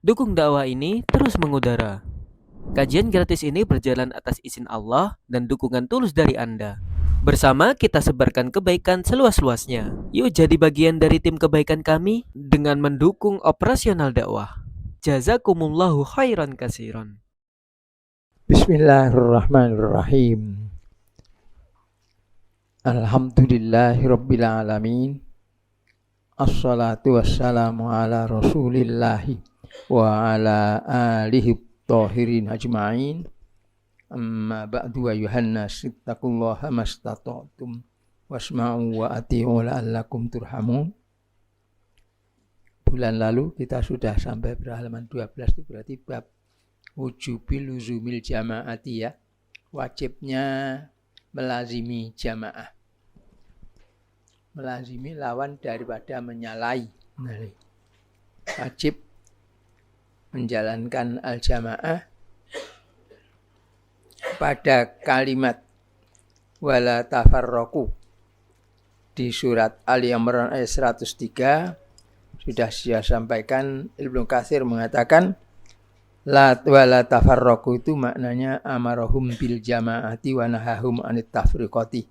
Dukung dakwah ini terus mengudara. Kajian gratis ini berjalan atas izin Allah dan dukungan tulus dari Anda. Bersama kita sebarkan kebaikan seluas-luasnya. Yuk jadi bagian dari tim kebaikan kami dengan mendukung operasional dakwah. Jazakumullahu khairan kasiron. Bismillahirrahmanirrahim. Alhamdulillahirabbil alamin. Assalatu wassalamu ala Rasulillahi wa ala alihi tahirin ajma'in. Amma ba'du wa yuhannas ittaqullaha mastata'tum wasma'u wa ati'u la'allakum turhamun. Bulan lalu kita sudah sampai halaman 12, itu berarti bab wujubil luzumil jama'ati ya. Wajibnya melazimi jamaah. Melazimi lawan daripada menyalahi. Wajib menjalankan al-jamaah pada kalimat wala tafarraqu di surat Ali Imran ayat 103 sudah saya sampaikan. Ibnu Katsir mengatakan wala tafarraqu itu maknanya amarahum bil jamaati wa nahahum anit tafriqati.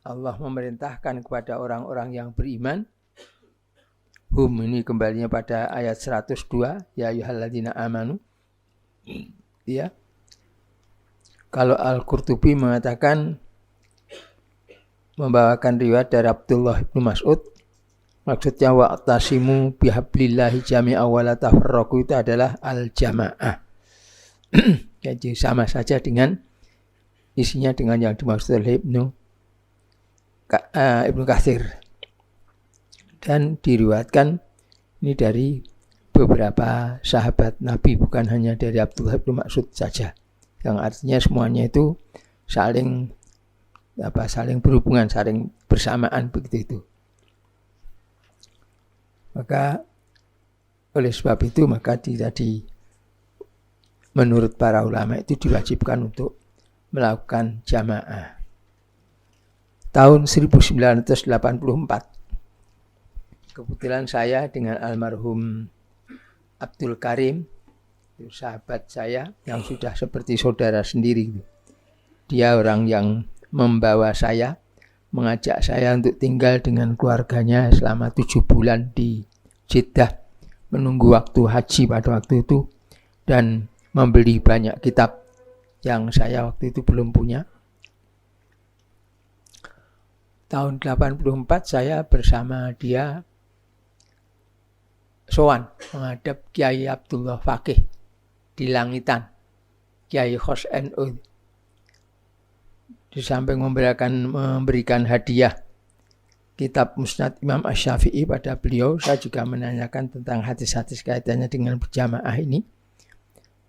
Allah memerintahkan kepada orang-orang yang beriman. Hum ini kembalinya pada ayat 102, ya ayyuhalladzina amanu. Ya. Kalau Al-Qurtubi mengatakan membawakan riwayat dari Abdullah bin Mas'ud, maksudnya wa'tasimu bihablillahi jami'a wa la tafarraqu itu adalah al-jamaah. Jadi sama saja dengan isinya dengan yang dimaksud oleh Ibnu Katsir. Dan diriwayatkan ini dari beberapa sahabat Nabi, bukan hanya dari Abdullah bin Mas'ud saja. Yang artinya semuanya itu saling berhubungan, saling bersamaan begitu itu. Maka oleh sebab itu maka menurut para ulama itu diwajibkan untuk melakukan jamaah. Tahun 1984 kebetulan saya dengan almarhum Abdul Karim, sahabat saya yang sudah seperti saudara sendiri. Dia orang yang membawa saya, mengajak saya untuk tinggal dengan keluarganya selama 7 bulan di Jeddah, menunggu waktu haji pada waktu itu, dan membeli banyak kitab yang saya waktu itu belum punya. Tahun 84 saya bersama dia sowan menghadap Kiai Abdullah Fakih di Langitan, Kiai Khos NU. Di samping memberikan hadiah kitab Musnad Imam Asy-Syafi'i pada beliau, saya juga menanyakan tentang hadis-hadis kaitannya dengan berjamaah ini.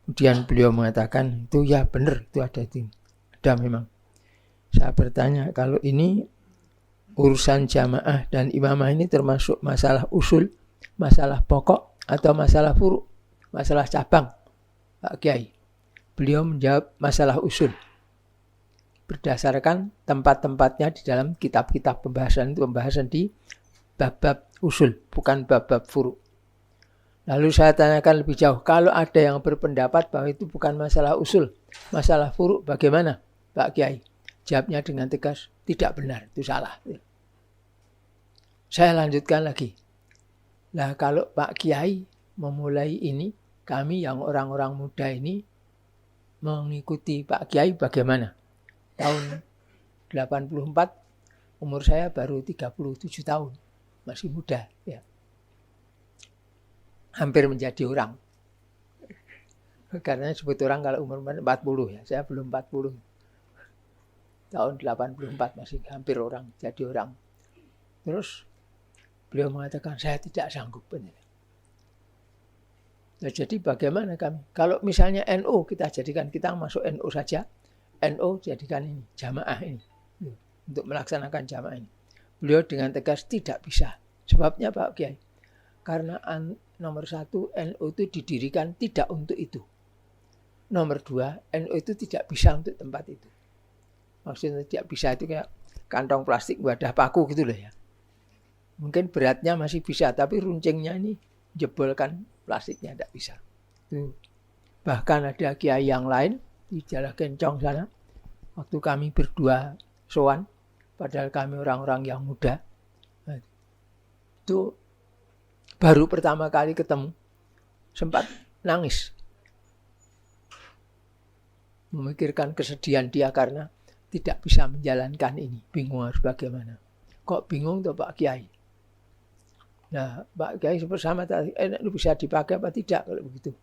Kemudian beliau mengatakan, itu ya benar, itu ada memang. Saya bertanya, kalau ini urusan jamaah dan imamah ini termasuk masalah usul, masalah pokok, atau masalah furu', masalah cabang, Pak Kiai? Beliau menjawab masalah usul. Berdasarkan tempat-tempatnya di dalam kitab-kitab pembahasan itu, pembahasan di bab-bab usul, bukan bab-bab furu'. Lalu saya tanyakan lebih jauh, kalau ada yang berpendapat bahwa itu bukan masalah usul, masalah furu', bagaimana Pak Kiai? Jawabnya dengan tegas, tidak benar, itu salah. Saya lanjutkan lagi. Nah, kalau Pak Kiai memulai ini, kami yang orang-orang muda ini mengikuti Pak Kiai bagaimana? Tahun 84, umur saya baru 37 tahun, masih muda ya. Hampir menjadi orang. Karena sebut orang kalau umur 40 ya, saya belum 40. Tahun 84 masih hampir orang, jadi orang. Terus beliau mengatakan, saya tidak sanggup. Nah, jadi bagaimana kami? Kalau misalnya NU kita jadikan, kita masuk NU saja, NU jadikan ini, jamaah ini, untuk melaksanakan jamaah ini. Beliau dengan tegas tidak bisa. Sebabnya Pak Kiai? Karena nomor 1, NU itu didirikan tidak untuk itu. Nomor 2, NU itu tidak bisa untuk tempat itu. Maksudnya tidak bisa itu kayak kantong plastik wadah paku gitu loh ya. Mungkin beratnya masih bisa, tapi runcingnya ini jebolkan plastiknya tidak bisa. Itu. Bahkan ada kiai yang lain di Jalan Kencong sana, waktu kami berdua sowan, padahal kami orang-orang yang muda, itu baru pertama kali ketemu, sempat nangis. Memikirkan kesedihan dia karena tidak bisa menjalankan ini. Bingung harus bagaimana. Kok bingung tuh Pak Kiai? Nah, Pak Kiai bersama tadi, NU bisa dipakai apa tidak kalau begitu?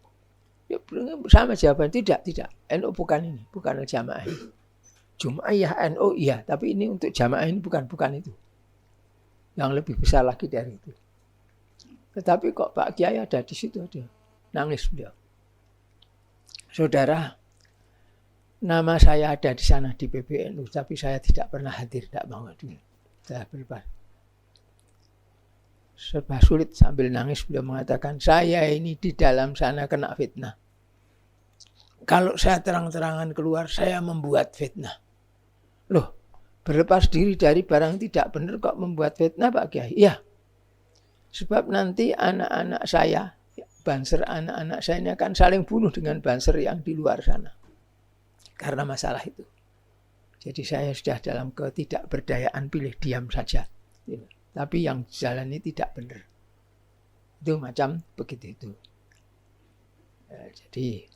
Ya, sama jawaban, tidak. NU bukan ini, bukan jamaah ini. Jumaiyah NU iya, tapi ini untuk jamaah ini bukan itu. Yang lebih besar lagi dari itu. Tetapi kok Pak Kiai ada di situ, ada nangis beliau. Saudara, nama saya ada di sana di PBNU, tapi saya tidak pernah hadir, tidak mau hadir. Saya berlepas. Serba sulit sambil nangis beliau mengatakan, saya ini di dalam sana kena fitnah. Kalau saya terang-terangan keluar, saya membuat fitnah. Loh, berlepas diri dari barang tidak benar kok membuat fitnah Pak Kiai? Iya. Sebab nanti anak-anak saya, banser anak-anak saya ini akan saling bunuh dengan banser yang di luar sana. Karena masalah itu. Jadi saya sudah dalam ketidakberdayaan, pilih diam saja. Tapi yang jalan ini tidak benar. Itu macam begitu itu. Jadi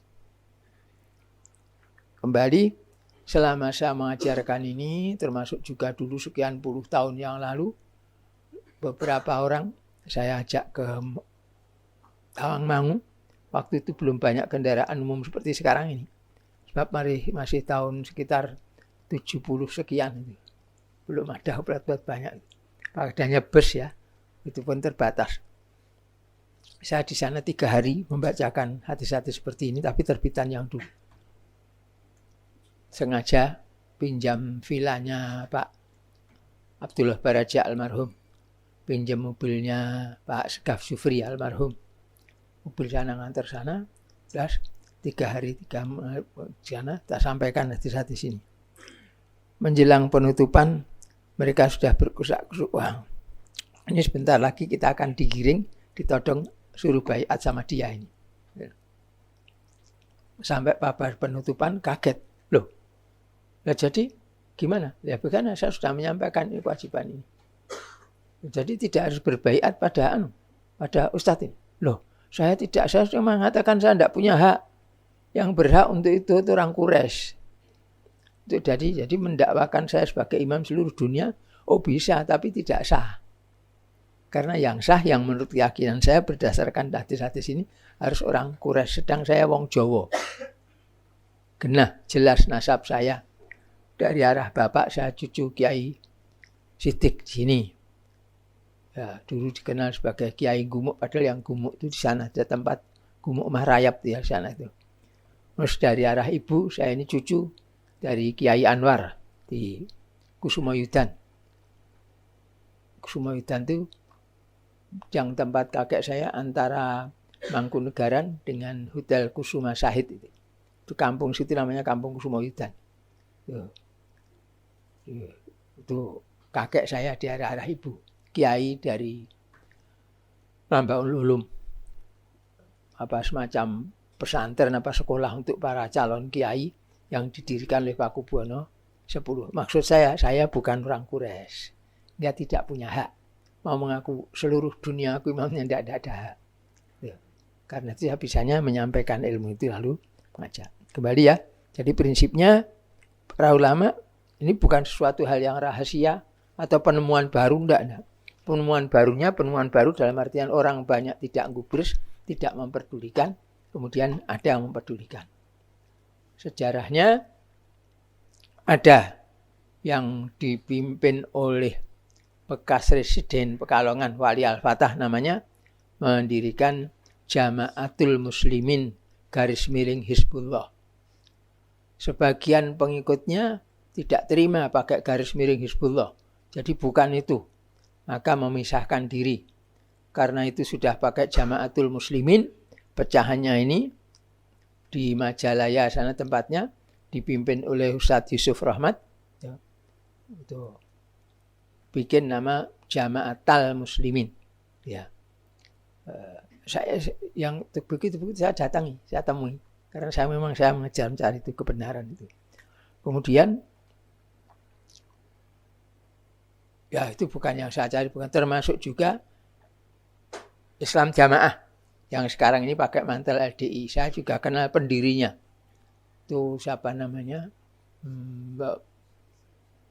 kembali, selama saya mengajarkan ini, termasuk juga dulu sekian puluh tahun yang lalu, beberapa orang saya ajak ke Tawangmangu. Waktu itu belum banyak kendaraan umum seperti sekarang ini. Sebab masih tahun sekitar 70 sekian itu. Belum ada plat-plat banyak. Adanya bus ya, itu pun terbatas. Saya di sana 3 hari membacakan hadis-hadis seperti ini, tapi terbitan yang dulu. Sengaja pinjam vilanya Pak Abdullah Baraja almarhum, pinjam mobilnya Pak Segaf Sufri almarhum. Mobil sana ngantar sana, terus 3 hari sana, tak sampaikan hadis-hadis ini. Menjelang penutupan, mereka sudah berkusak-kusuk uang. Ini sebentar lagi kita akan digiring, ditodong, suruh baiat sama dia ini. Sampai pabar penutupan kaget. Loh, nah jadi gimana? Ya karena saya sudah menyampaikan ini kewajiban ini. Jadi tidak harus berbaiat pada ustadz ini. Loh, saya sudah mengatakan saya tidak punya hak. Yang berhak untuk itu orang Quraisy. Itu jadi mendakwakan saya sebagai imam seluruh dunia, oh bisa, tapi tidak sah. Karena yang sah, yang menurut keyakinan saya berdasarkan hadis-hadis ini, harus orang Quraisy, sedang saya wong Jawa. Genah, jelas nasab saya. Dari arah bapak saya cucu Kiai Sidik sini. Ya, dulu dikenal sebagai Kiai Gumuk, padahal yang Gumuk itu di sana, ada tempat Gumuk Mahrayap di sana itu. Terus dari arah ibu, saya ini cucu dari Kiai Anwar di Kusumayudan. Kusumayudan itu yang tempat kakek saya antara Mangkunegaran dengan Hotel Kusuma Sahid itu. Itu kampung situ namanya Kampung Kusumayudan. Itu kakek saya di arah ibu. Kiai dari Mambaul Ulum. Apa semacam pesantren apa sekolah untuk para calon kiai yang didirikan oleh Pak Kubuwono 10. Maksud saya bukan orang Quraisy. Dia tidak punya hak. Mau mengaku seluruh dunia aku imamnya tidak ada hak. Ya. Karena itu saya bisanya menyampaikan ilmu itu lalu mengajak. Kembali ya. Jadi prinsipnya para ulama ini bukan sesuatu hal yang rahasia atau penemuan baru, enggak. Penemuan baru dalam artian orang banyak tidak gubris, tidak memperdulikan, kemudian ada yang memperdulikan. Sejarahnya ada yang dipimpin oleh bekas Residen Pekalongan Wali Al-Fatah namanya, mendirikan Jamaatul Muslimin _ Hizbullah. Sebagian pengikutnya tidak terima pakai _ Hizbullah. Jadi bukan itu. Maka memisahkan diri. Karena itu sudah pakai Jamaatul Muslimin, pecahannya ini di Majalaya sana tempatnya, dipimpin oleh Ustadz Yusuf Rahmat. Ya, itu bikin nama Jamaatul Muslimin. Ya. saya yang begitu saya datangi, saya temui. Karena saya mengejar mencari itu kebenaran itu. Kemudian ya itu bukan yang saya cari, bukan termasuk juga Islam Jamaah yang sekarang ini pakai mantel LDI. Saya juga kenal pendirinya. Itu siapa namanya?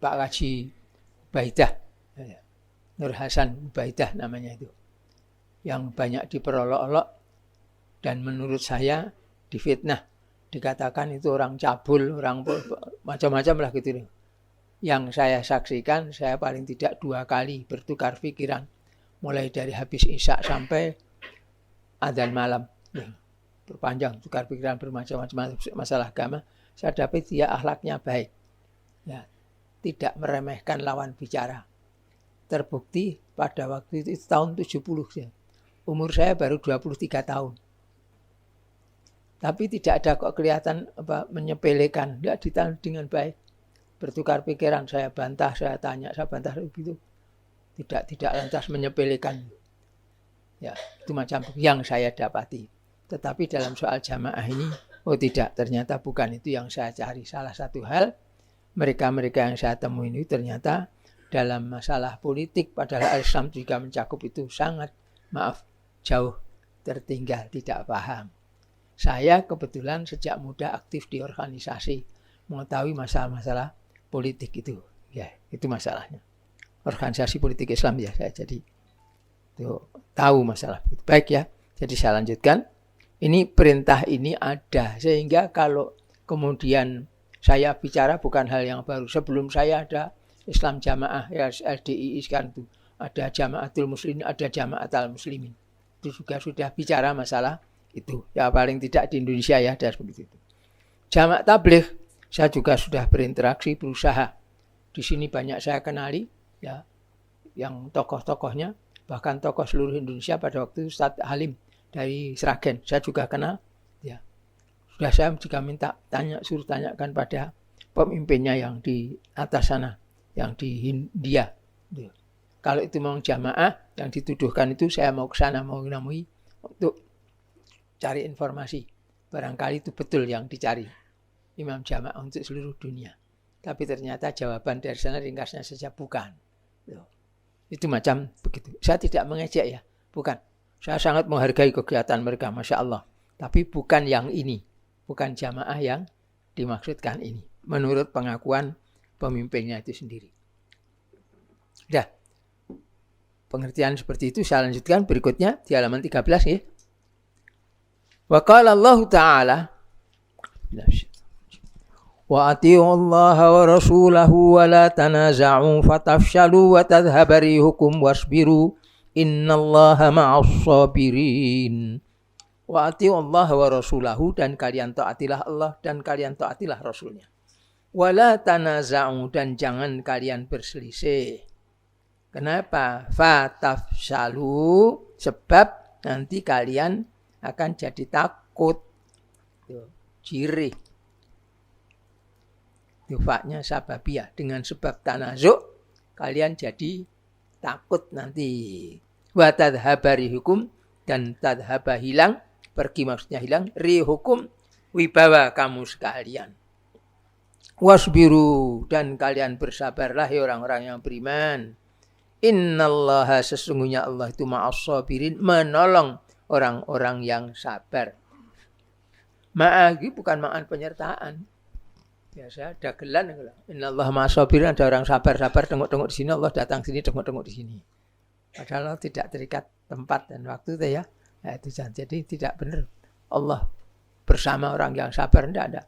Pak Haji Ubaidah. Nur Hasan Ubaidah namanya itu. Yang banyak diperolok-olok dan menurut saya difitnah. Dikatakan itu orang cabul, orang macam-macam lah gitu. Yang saya saksikan, saya paling tidak 2 kali bertukar pikiran. Mulai dari habis isya sampai adzan malam. Berpanjang, tukar pikiran bermacam-macam masalah agama. Saya dapat dia akhlaknya baik. Ya, tidak meremehkan lawan bicara. Terbukti pada waktu itu tahun 70. Ya. Umur saya baru 23 tahun. Tapi tidak ada kok kelihatan menyepelekan. Dia ditangani dengan baik. Bertukar pikiran, saya bantah, saya tanya, saya bantah begitu. Tidak lantas menyepelekan. Ya, itu macam yang saya dapati. Tetapi dalam soal jamaah ini, oh tidak, ternyata bukan itu yang saya cari. Salah satu hal, mereka-mereka yang saya temui ini ternyata dalam masalah politik, padahal Islam juga mencakup itu sangat, jauh tertinggal, tidak paham. Saya kebetulan sejak muda aktif di organisasi, mengetahui masalah-masalah politik itu. Ya, itu masalahnya. Organisasi politik Islam ya, saya jadi itu tahu masalah itu. Baik ya, jadi saya lanjutkan. Ini perintah ini ada, sehingga kalau kemudian saya bicara bukan hal yang baru. Sebelum saya ada Islam Jamaah, ya LDI sekarang itu. Ada Jamaatul Muslimin, ada Jamaatul Muslimin. Itu juga sudah bicara masalah itu. Ya paling tidak di Indonesia ya, ada seperti itu. Jamaah Tabligh, saya juga sudah berinteraksi, berusaha. Di sini banyak saya kenali, ya, yang tokoh-tokohnya, bahkan tokoh seluruh Indonesia pada waktu itu Ustaz Halim dari Sragen, saya juga kenal. Ya, sudah saya juga minta suruh tanyakan pada pemimpinnya yang di atas sana, yang di Hindia. Kalau itu mau jamaah, yang dituduhkan itu saya mau ke sana, mau menemui untuk cari informasi. Barangkali itu betul yang dicari imam jamaah untuk seluruh dunia. Tapi ternyata jawaban dari sana ringkasnya saja bukan. Itu macam begitu. Saya tidak mengejek ya, bukan. Saya sangat menghargai kegiatan mereka, Masya Allah. Tapi bukan yang ini. Bukan jamaah yang dimaksudkan ini. Menurut pengakuan pemimpinnya itu sendiri. Dah. Pengertian seperti itu saya lanjutkan berikutnya di halaman 13 ya. Wa qala Allah Ta'ala wa ati'u Allah wa rasulahu wa la tanaza'u fatafshalu wa tadhhaba rihukum wasbiru innallaha ma'as sabirin. Wa ati'u Allah wa rasulahu, dan kalian taatilah Allah dan kalian taatilah Rasulnya. Wa la tanaza'u, dan jangan kalian berselisih. Kenapa? Fatafshalu, sebab nanti kalian akan jadi takut. Jirih. Faknya sababiyah, dengan sebab tanazuk kalian jadi takut nanti. Wa tadhhaba rihukum, dan tadhhaba hilang, pergi maksudnya hilang, rihukum wibawa kamu sekalian. Wasbiru, dan kalian bersabarlah ya orang-orang yang beriman. Innallaha, sesungguhnya Allah itu ma'as sabirin, menolong orang-orang yang sabar. Ma'agi bukan ma'an penyertaan. Biasa dagelan. Innallaha ma'as sabirin, ada orang sabar-sabar, tengok-tengok di sini, Allah datang sini, tengok-tengok di sini. Padahal Allah tidak terikat tempat dan waktu itu ya. Nah, itu jadi tidak benar. Allah bersama orang yang sabar, tidak ada.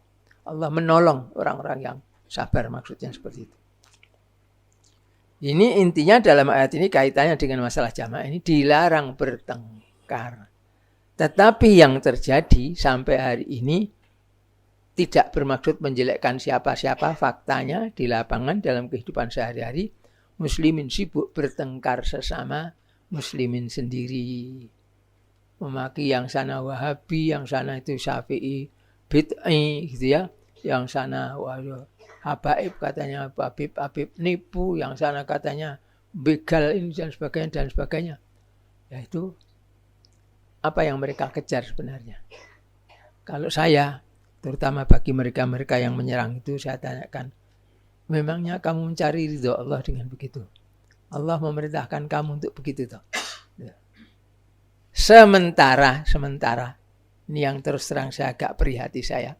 Allah menolong orang-orang yang sabar, maksudnya seperti itu. Ini intinya dalam ayat ini kaitannya dengan masalah jamaah ini dilarang bertengkar. Tetapi yang terjadi sampai hari ini tidak bermaksud menjelekkan siapa-siapa. Faktanya di lapangan dalam kehidupan sehari-hari muslimin sibuk bertengkar sesama muslimin sendiri. Memaki yang sana Wahabi, yang sana itu Syafi'i, bid'i gitu ya. Yang sana waduh Habaib katanya Habib nipu, yang sana katanya begal ini dan sebagainya. Yaitu apa yang mereka kejar sebenarnya. Kalau saya, terutama bagi mereka-mereka yang menyerang itu, saya tanyakan, memangnya kamu mencari ridho Allah dengan begitu? Allah memerintahkan kamu untuk begitu toh. Sementara ini yang terus terang saya agak perihati saya.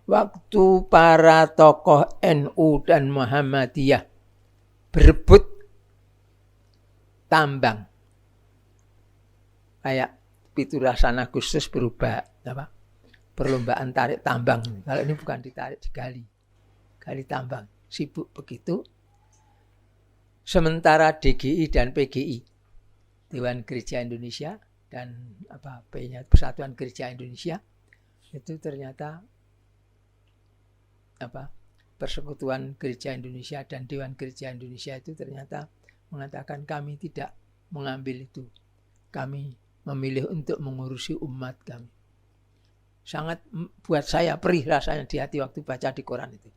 Waktu para tokoh NU dan Muhammadiyah berebut tambang, kayak 17 Agustus berubah apa? Perlombaan tarik tambang. Kalau ini bukan ditarik, digali, gali tambang. Sibuk begitu. Sementara DGI dan PGI, Dewan Gereja Indonesia dan Persatuan Gereja Indonesia, itu ternyata Persekutuan Gereja Indonesia dan Dewan Gereja Indonesia itu ternyata mengatakan kami tidak mengambil itu. Kami memilih untuk mengurusi umat kami. Sangat buat saya perih rasanya di hati waktu baca di Quran itu.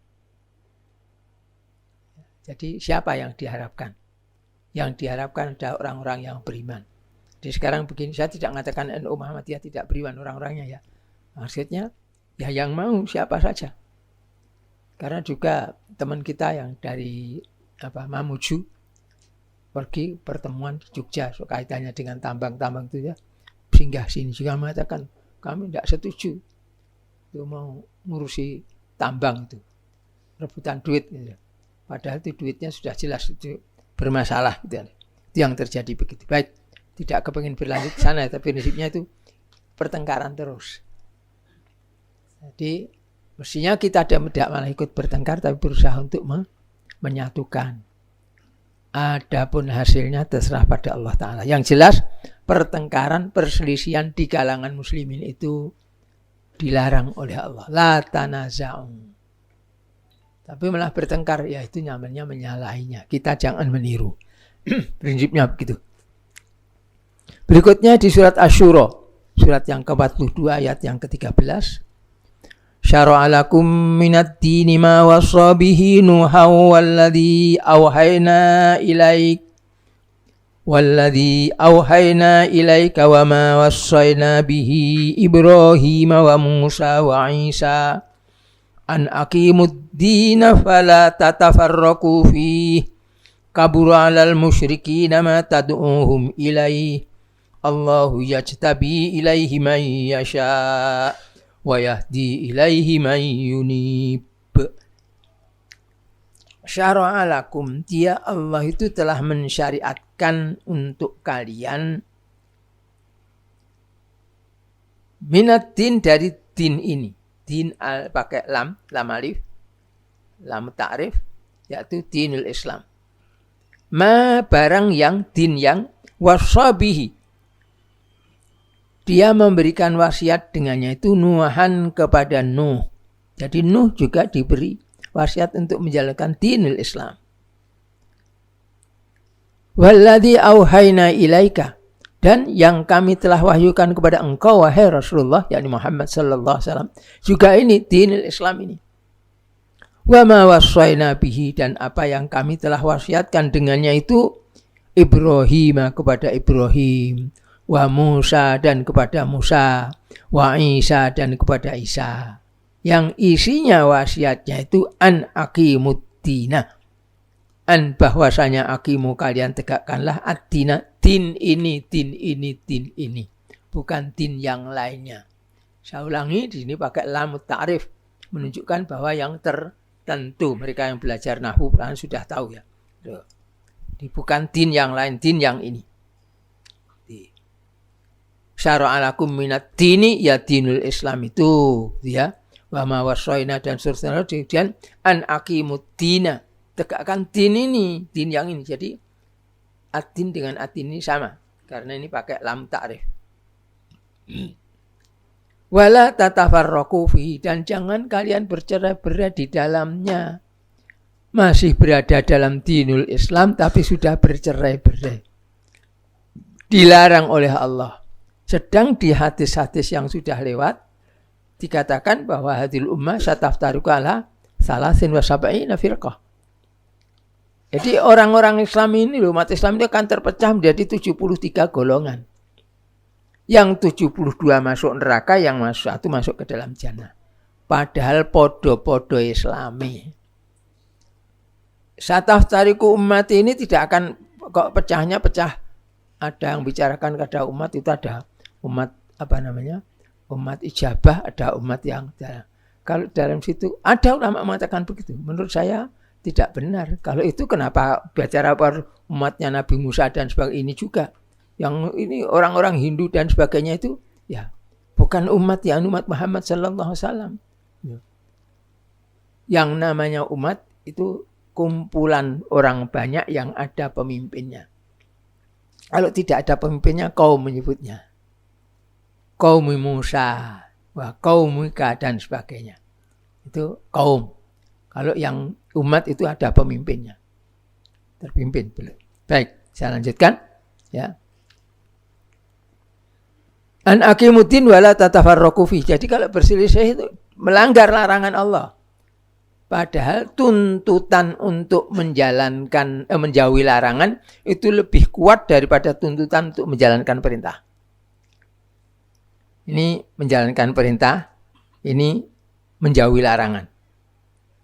Jadi siapa yang diharapkan? Yang diharapkan adalah orang-orang yang beriman. Jadi sekarang begini, saya tidak mengatakan NU Muhammadiyah tidak beriman orang-orangnya ya. Maksudnya ya yang mau siapa saja. Karena juga teman kita yang dari Mamuju pergi pertemuan di Jogja, so, kaitannya dengan tambang-tambang itu ya, singgah sini juga mengatakan kami tidak setuju itu mau ngurusi tambang itu, rebutan duit gitu. Padahal itu duitnya sudah jelas itu bermasalah gitu. Itu yang terjadi begitu. Baik, tidak kepengin berlanjut ke sana, tapi prinsipnya itu pertengkaran terus. Jadi mestinya kita tidak malah ikut bertengkar, tapi berusaha untuk menyatukan. Adapun hasilnya terserah pada Allah Ta'ala. Yang jelas pertengkaran, perselisihan di kalangan muslimin itu dilarang oleh Allah. La tanaza'u. Tapi malah bertengkar, ya itu namanya menyalahinya. Kita jangan meniru. Prinsipnya begitu. Berikutnya di surat Asy-Syura, surat yang ke-42 ayat yang ke-13. Syara'a lakum minad dini ma wassa bihi Nuhan walladzi auhayna ilaika wa ma wassayna bihi Ibrahim wa Musa wa Isa an aqimud dina fala tatafarraqu fihi kabura 'alal musyrikina ma tad'uuhum ilaihi Allahu yajtabi ilaihi man yasha wa yahdi ilaihi man yunib. Syara'a lakum, dia Allah itu telah mensyariatkan untuk kalian minad din, dari din ini. Din pakai lam alif, lam ta'rif, yaitu dinul Islam. Ma barang yang din yang wasabihi, dia memberikan wasiat dengannya itu Nuhan kepada Nuh. Jadi Nuh juga diberi wasiat untuk menjalankan dinul Islam. Walladzi auhayna ilaika, dan yang kami telah wahyukan kepada engkau wahai Rasulullah, yakni Muhammad sallallahu alaihi wasallam, juga ini dinul Islam ini. Wa ma wassayna bihi, dan apa yang kami telah wasiatkan dengannya itu Ibrahim, kepada Ibrahim, wa Musa, dan kepada Musa, wa Isa, dan kepada Isa. Yang isinya wasiatnya itu an aqimuddina, an bahwasanya aqimu, kalian tegakkanlah ad-dina, din ini, bukan din yang lainnya. Saya ulangi, di sini pakai lam ta'rif, menunjukkan bahwa yang tertentu. Mereka yang belajar nahwu sudah tahu ya. Bukan din yang lain, din yang ini. Syara'a lakum minad dini, ya dinul Islam itu ya. Wa ma wasaina, dan seterusnya. Kemudian an aqimuddina, tegakkan din ini, din yang ini. Jadi ad-din dengan ad-din ini sama, karena ini pakai lam ta'rif. Wala tatafarraqu fihi, dan jangan kalian bercerai-berai di dalamnya. Masih berada dalam dinul Islam tapi sudah bercerai-berai. Dilarang oleh Allah. Sedang di hadis-hadis yang sudah lewat dikatakan bahwa hadil ummah sataftaruku ala salasin wa sab'ina firqah. Jadi orang-orang Islam ini, umat Islam ini akan terpecah menjadi 73 golongan. Yang 72 masuk neraka, yang masuk 1 masuk ke dalam jannah. Padahal podo-podo Islami. Sataftariku umat ini tidak akan kok pecahnya pecah. Ada yang bicarakan kada umat itu ada umat umat ijabah, ada umat yang kalau dalam situ ada ulama mengatakan begitu. Menurut saya tidak benar. Kalau itu kenapa bicara umatnya Nabi Musa dan sebagainya ini juga. Yang ini orang-orang Hindu dan sebagainya itu ya bukan umat yang umat Muhammad sallallahu alaihi wasallam. Yang namanya umat itu kumpulan orang banyak yang ada pemimpinnya. Kalau tidak ada pemimpinnya, kaum menyebutnya. Kaum Musa, kaum Musa dan sebagainya. Itu kaum. Kalau yang umat itu ada pemimpinnya. Terpimpin. Baik, saya lanjutkan. Ya. An aqimuddin wala tatafarraqu fi. Jadi kalau berselisih itu melanggar larangan Allah. Padahal tuntutan untuk menjauhi larangan itu lebih kuat daripada tuntutan untuk menjalankan perintah. Ini menjalankan perintah, ini menjauhi larangan.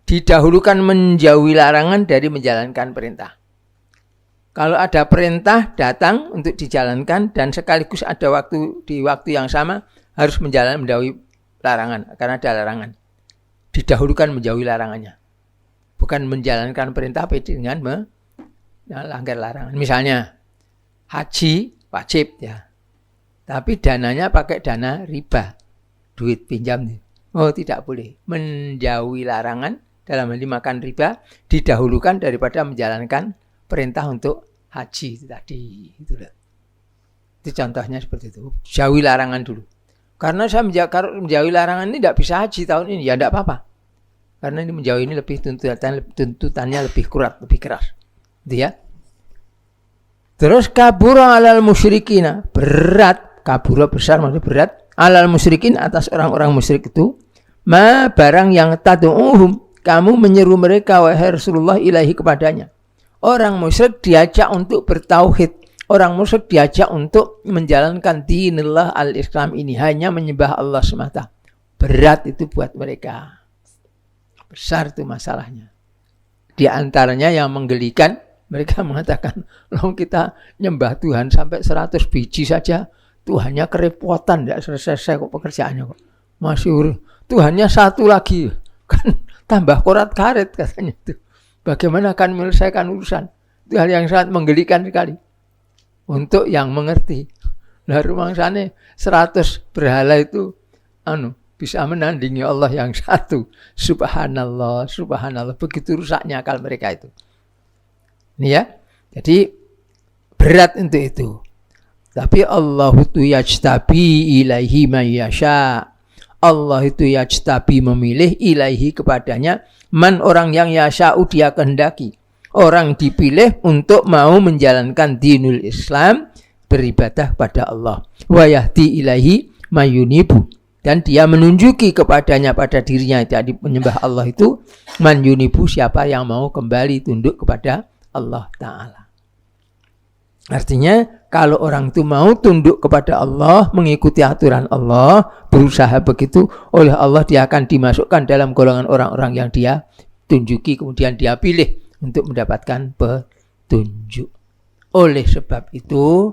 Didahulukan menjauhi larangan dari menjalankan perintah. Kalau ada perintah datang untuk dijalankan dan sekaligus ada di waktu yang sama harus menjauhi larangan karena ada larangan. Didahulukan menjauhi larangannya. Bukan menjalankan perintah dengan melanggar larangan. Misalnya haji wajib ya. Tapi dananya pakai dana riba. Duit pinjam. Oh, tidak boleh. Menjauhi larangan dalam hal ini makan riba didahulukan daripada menjalankan perintah untuk haji itu tadi. Itu contohnya seperti itu. Jauhi larangan dulu. Karena saya menjauhi larangan ini tidak bisa haji tahun ini, ya tidak apa-apa. Karena ini menjauhi ini lebih tuntutannya lebih kuat, lebih keras. Gitu ya. Terus kabura alal musyrikina, berat, kabura besar maksudnya berat, alal musyrikin atas orang-orang musyrik itu, ma barang yang tad'uhum, kamu menyeru mereka wahai Rasulullah ilahi kepadanya. Orang musyrik diajak untuk bertauhid. Orang musyrik diajak untuk menjalankan dinillah al-Islam ini. Hanya menyembah Allah semata. Berat itu buat mereka. Besar itu masalahnya. Di antaranya yang menggelikan, mereka mengatakan, loh kita nyembah Tuhan sampai 100 biji saja. Tuhannya kerepotan, tidak selesai kok pekerjaannya kok. Masih Tuhannya satu lagi. Kan tambah korat karet katanya itu. Bagaimana akan menyelesaikan urusan? Itu hal yang sangat menggelikan sekali. Untuk yang mengerti. Lah rumangsane 100 berhala itu bisa menandingi Allah yang satu. Subhanallah, subhanallah. Begitu rusaknya akal mereka itu. Ini ya. Jadi berat untuk itu. Tapi Allah itu yajtabi ilaihi man yasha. Allah itu yajtabi memilih ilaihi kepadanya man orang yang yasha'u dia kehendaki. Orang dipilih untuk mau menjalankan dinul Islam, beribadah pada Allah. Wa yahdi ilaihi mayunibu. Dan dia menunjuki kepadanya pada dirinya jadi menyembah Allah itu mayunibu siapa yang mau kembali tunduk kepada Allah Ta'ala. Artinya kalau orang itu mau tunduk kepada Allah, mengikuti aturan Allah, berusaha begitu, oleh Allah dia akan dimasukkan dalam golongan orang-orang yang dia tunjuki, kemudian dia pilih untuk mendapatkan petunjuk. Oleh sebab itu,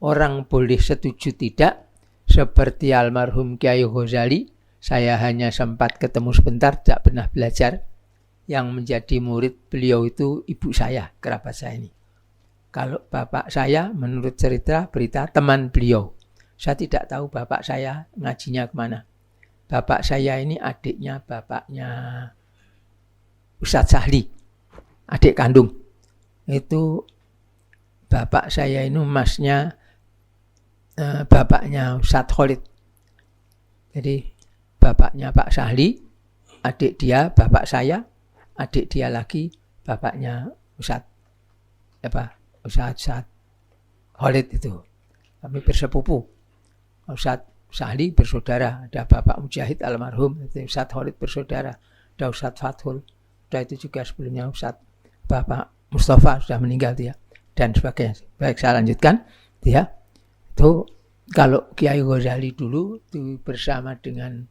orang boleh setuju tidak, seperti almarhum Kiai Ghazali, saya hanya sempat ketemu sebentar, tidak pernah belajar, yang menjadi murid beliau itu ibu saya, kerabat saya ini. Kalau bapak saya menurut cerita berita teman beliau. Saya tidak tahu bapak saya ngajinya kemana. Bapak saya ini adiknya bapaknya Ustadz Sahli. Adik kandung. Itu bapak saya ini masnya bapaknya Ustadz Khalid. Jadi bapaknya Pak Sahli, adik dia bapak saya, adik dia lagi bapaknya Ustadz Ustadz Khalid itu. Kami bersepupu. Ustadz Sahli bersaudara. Ada Bapak Mujahid almarhum. Ustadz Khalid bersaudara. Ada Ustadz Fathul. Ada itu juga sebelumnya Ustadz Bapak Mustafa sudah meninggal dia. Dan sebagainya. Baik, saya lanjutkan. Dia itu kalau Kiai Ghazali dulu itu bersama dengan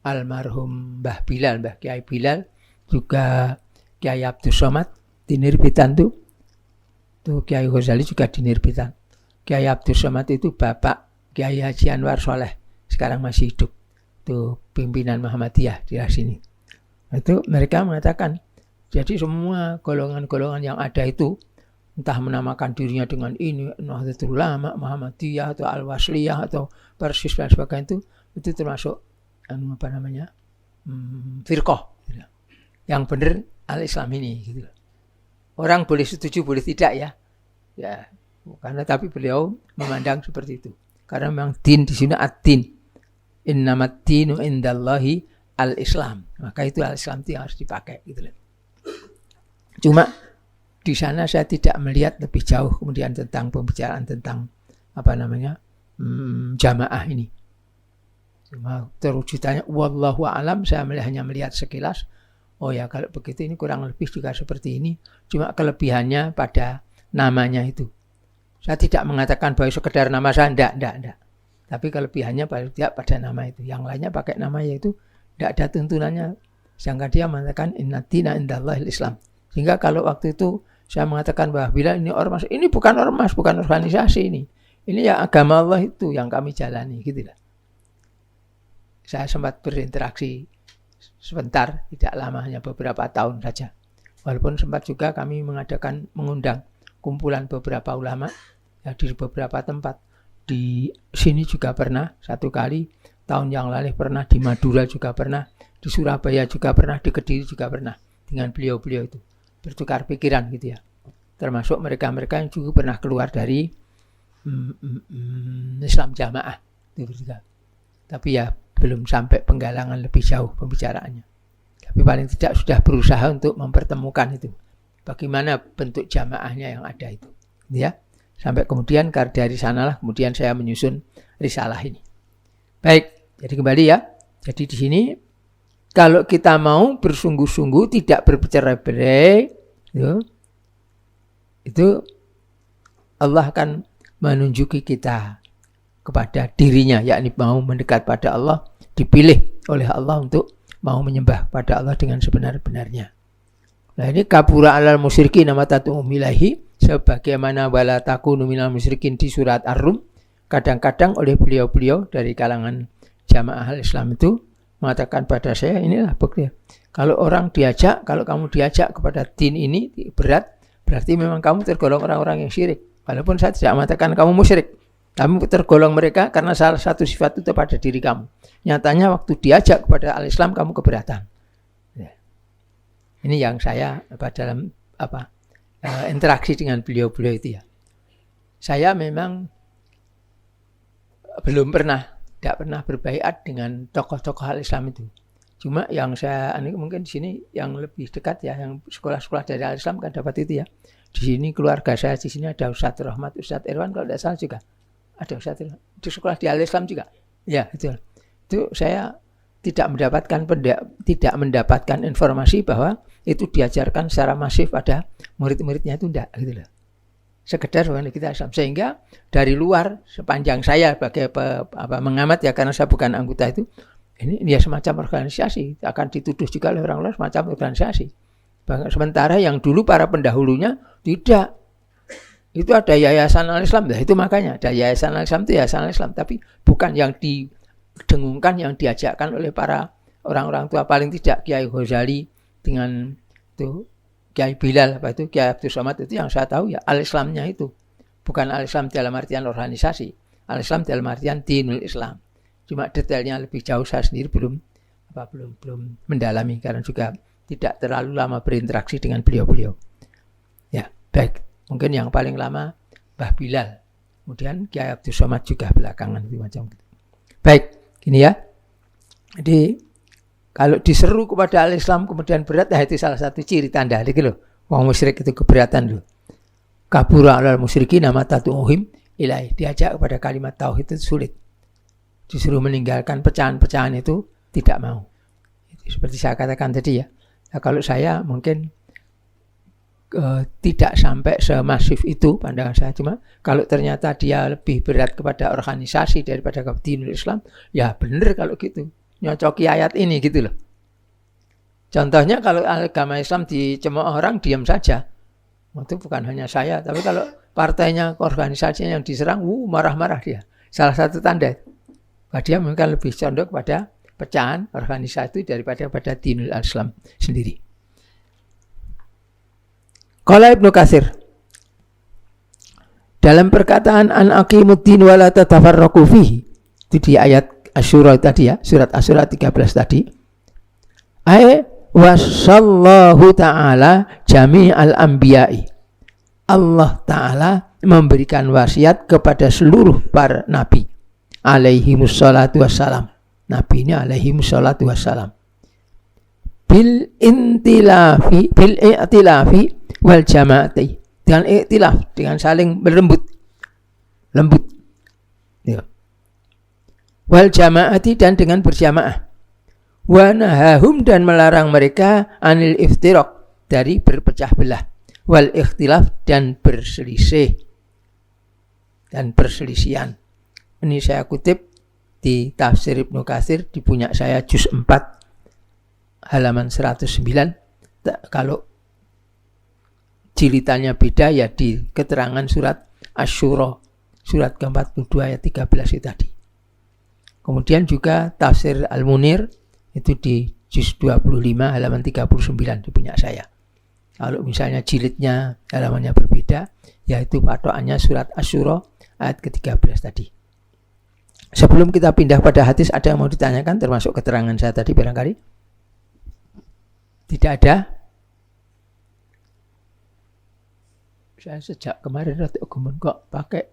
almarhum Mbah Bilal, Mbah Kiai Bilal, juga Kiai Abdul Somad di Nirbitan tuh Kiai Ghazali juga di Nirbitan. Kiai Abdul Somad itu bapak Kiai Haji Anwar Soleh, sekarang masih hidup. Itu pimpinan Muhammadiyah di sini. Itu mereka mengatakan, jadi semua golongan-golongan yang ada itu, entah menamakan dirinya dengan ini, Nahdlatul Ulama, Muhammadiyah, atau Al-Wasliyah, atau Persis dan sebagainya itu termasuk firqah. Yang benar Al-Islam ini. Gitu. Orang boleh setuju, boleh tidak ya. Karena tapi beliau memandang seperti itu. Karena memang din di sini ad-din. Innamat dinu indallahi al-Islam. Maka itu al-Islam itu yang harus dipakai. Gitu. Cuma di sana saya tidak melihat lebih jauh kemudian tentang pembicaraan tentang jamaah ini. Cuma terwujudannya wallahu a'lam, saya hanya melihat sekilas. Oh ya, kalau begitu ini kurang lebih juga seperti ini. Cuma kelebihannya pada namanya itu. Saya tidak mengatakan bahwa sekedar nama saya, enggak. Tapi kelebihannya paling tidak pada nama itu. Yang lainnya pakai nama yaitu tidak ada tuntunannya. Sedangkan dia mengatakan inna dina indallahil Islam. Sehingga kalau waktu itu saya mengatakan bahwa bila ini ormas, ini bukan ormas, bukan organisasi ini. Ini ya agama Allah itu yang kami jalani, gitu lah. Saya sempat berinteraksi sebentar, tidak lama, hanya beberapa tahun saja. Walaupun sempat juga kami mengundang kumpulan beberapa ulama ya, di beberapa tempat. Di sini juga pernah satu kali, tahun yang lalu pernah, di Madura juga pernah, di Surabaya juga pernah, di Kediri juga pernah, dengan beliau-beliau itu bertukar pikiran gitu ya. Termasuk mereka-mereka yang juga pernah keluar dari Islam Jamaah itu juga. Tapi ya belum sampai penggalangan lebih jauh pembicaraannya. Tapi paling tidak sudah berusaha untuk mempertemukan itu. Bagaimana bentuk jamaahnya yang ada itu. Ya. Sampai kemudian dari sanalah kemudian saya menyusun risalah ini. Baik, jadi kembali ya. Jadi di sini kalau kita mau bersungguh-sungguh tidak bercerai-berai, itu Allah akan menunjuki kita kepada dirinya, yakni mau mendekat pada Allah, dipilih oleh Allah untuk mau menyembah pada Allah dengan sebenar-benarnya. Nah ini kabura alal musyrikin nama tatu'umilahi, sebagaimana wala takunu minal musyrikin di surat Ar-Rum, kadang-kadang oleh beliau-beliau dari kalangan jamaah al-Islam itu mengatakan pada saya, inilah bukti. Kalau orang diajak, kalau kamu diajak kepada din ini berat, berarti memang kamu tergolong orang-orang yang syirik. Walaupun saya tidak mengatakan kamu musyrik, kamu tergolong mereka karena salah satu sifat itu pada diri kamu. Nyatanya waktu diajak kepada al-Islam kamu keberatan. Ya. Ini yang saya dalam interaksi dengan beliau-beliau itu ya. Saya memang tidak pernah berbaiat dengan tokoh-tokoh al-Islam itu. Cuma yang saya mungkin di sini yang lebih dekat ya, yang sekolah-sekolah dari al-Islam kan dapat itu ya. Di sini keluarga saya, di sini ada Ustadz Rahmat, Ustadz Irwan kalau tidak salah juga. Ada Ustadz Irwan. Di sekolah di al-Islam juga. Ya, itu saya tidak mendapatkan informasi bahwa itu diajarkan secara masif pada murid-muridnya itu enggak gitu loh. Sekedar kita Islam. Sehingga dari luar sepanjang saya sebagai mengamat ya, karena saya bukan anggota itu, ini ya semacam organisasi, akan dituduh juga oleh orang luar semacam organisasi. Sementara yang dulu para pendahulunya tidak. Itu ada yayasan al-Islam, itu makanya ada yayasan al-Islam itu yayasan al-Islam, tapi bukan yang didengungkan, yang diajakkan oleh para orang-orang tua, paling tidak Kiai Ghazali dengan itu Kiai Bilal Kiai Abdul Somad itu yang saya tahu ya al-Islamnya itu. Bukan al-Islam dalam artian organisasi, al-Islam dalam artian dinul Islam. Cuma detailnya lebih jauh saya sendiri belum mendalami karena juga tidak terlalu lama berinteraksi dengan beliau-beliau. Ya, baik. Mungkin yang paling lama Mbah Bilal. Kemudian Kiai Abdul Somad juga belakangan itu macam gitu. Baik, gini ya. Jadi kalau diseru kepada al-Islam kemudian berat, nah itu salah satu ciri tanda gitu loh. Wong musyrik itu keberatan loh. Kabura alal musyrikin nama tatu'uhim ilahi. Diajak kepada kalimat tauhid itu sulit. Disuruh meninggalkan pecahan-pecahan itu tidak mau. Seperti saya katakan tadi ya. Nah, kalau saya mungkin tidak sampai semasif itu pandangan saya. Cuma kalau ternyata dia lebih berat kepada organisasi daripada ke dinul Islam, ya benar kalau gitu. Nyocoki ayat ini gitu loh. Contohnya kalau agama Islam dicemooh orang, diam saja. Itu bukan hanya saya, tapi kalau partainya, organisasinya yang diserang, marah-marah dia. Salah satu tanda. Dia mungkin lebih condong pada pecahan organisasi itu daripada pada dinul Islam sendiri. Qala Ibnu Katsir dalam perkataan an aqimuddin wa la tatafarraqu fihi, itu di ayat Asy-Syura tadi ya, surat Asy-Syura 13 tadi. Wasallahu ta'ala jami'al anbiya'i. Allah Ta'ala memberikan wasiat kepada seluruh para nabi alaihimussalatu wassalam. Nabi ini alaihimussalatu wassalam. Bil i'tilafi wal jama'ati, dengan i'tilaf, dengan saling berlembut, lembut ya. Wal jama'ati, dan dengan berjamaah. Wa nahahum, dan melarang mereka anil iftiraq, dari berpecah belah. Wal ikhtilaf, dan berselisih dan perselisihan. Ini saya kutip di tafsir Ibnu Katsir, di punya saya juz 4 halaman 109. Kalau jilitannya beda ya di keterangan surat Asy-Syura surat ke-42 ayat 13 itu tadi. Kemudian juga tafsir Al-Munir itu di juz 25 halaman 39 di punya saya. Kalau misalnya jilidnya halamannya berbeda, yaitu patokannya surat Asy-Syura ayat ke-13 tadi. Sebelum kita pindah pada hadis, ada yang mau ditanyakan termasuk keterangan saya tadi barangkali? Tidak ada? Saya sejak kemarin rada gemen kok pakai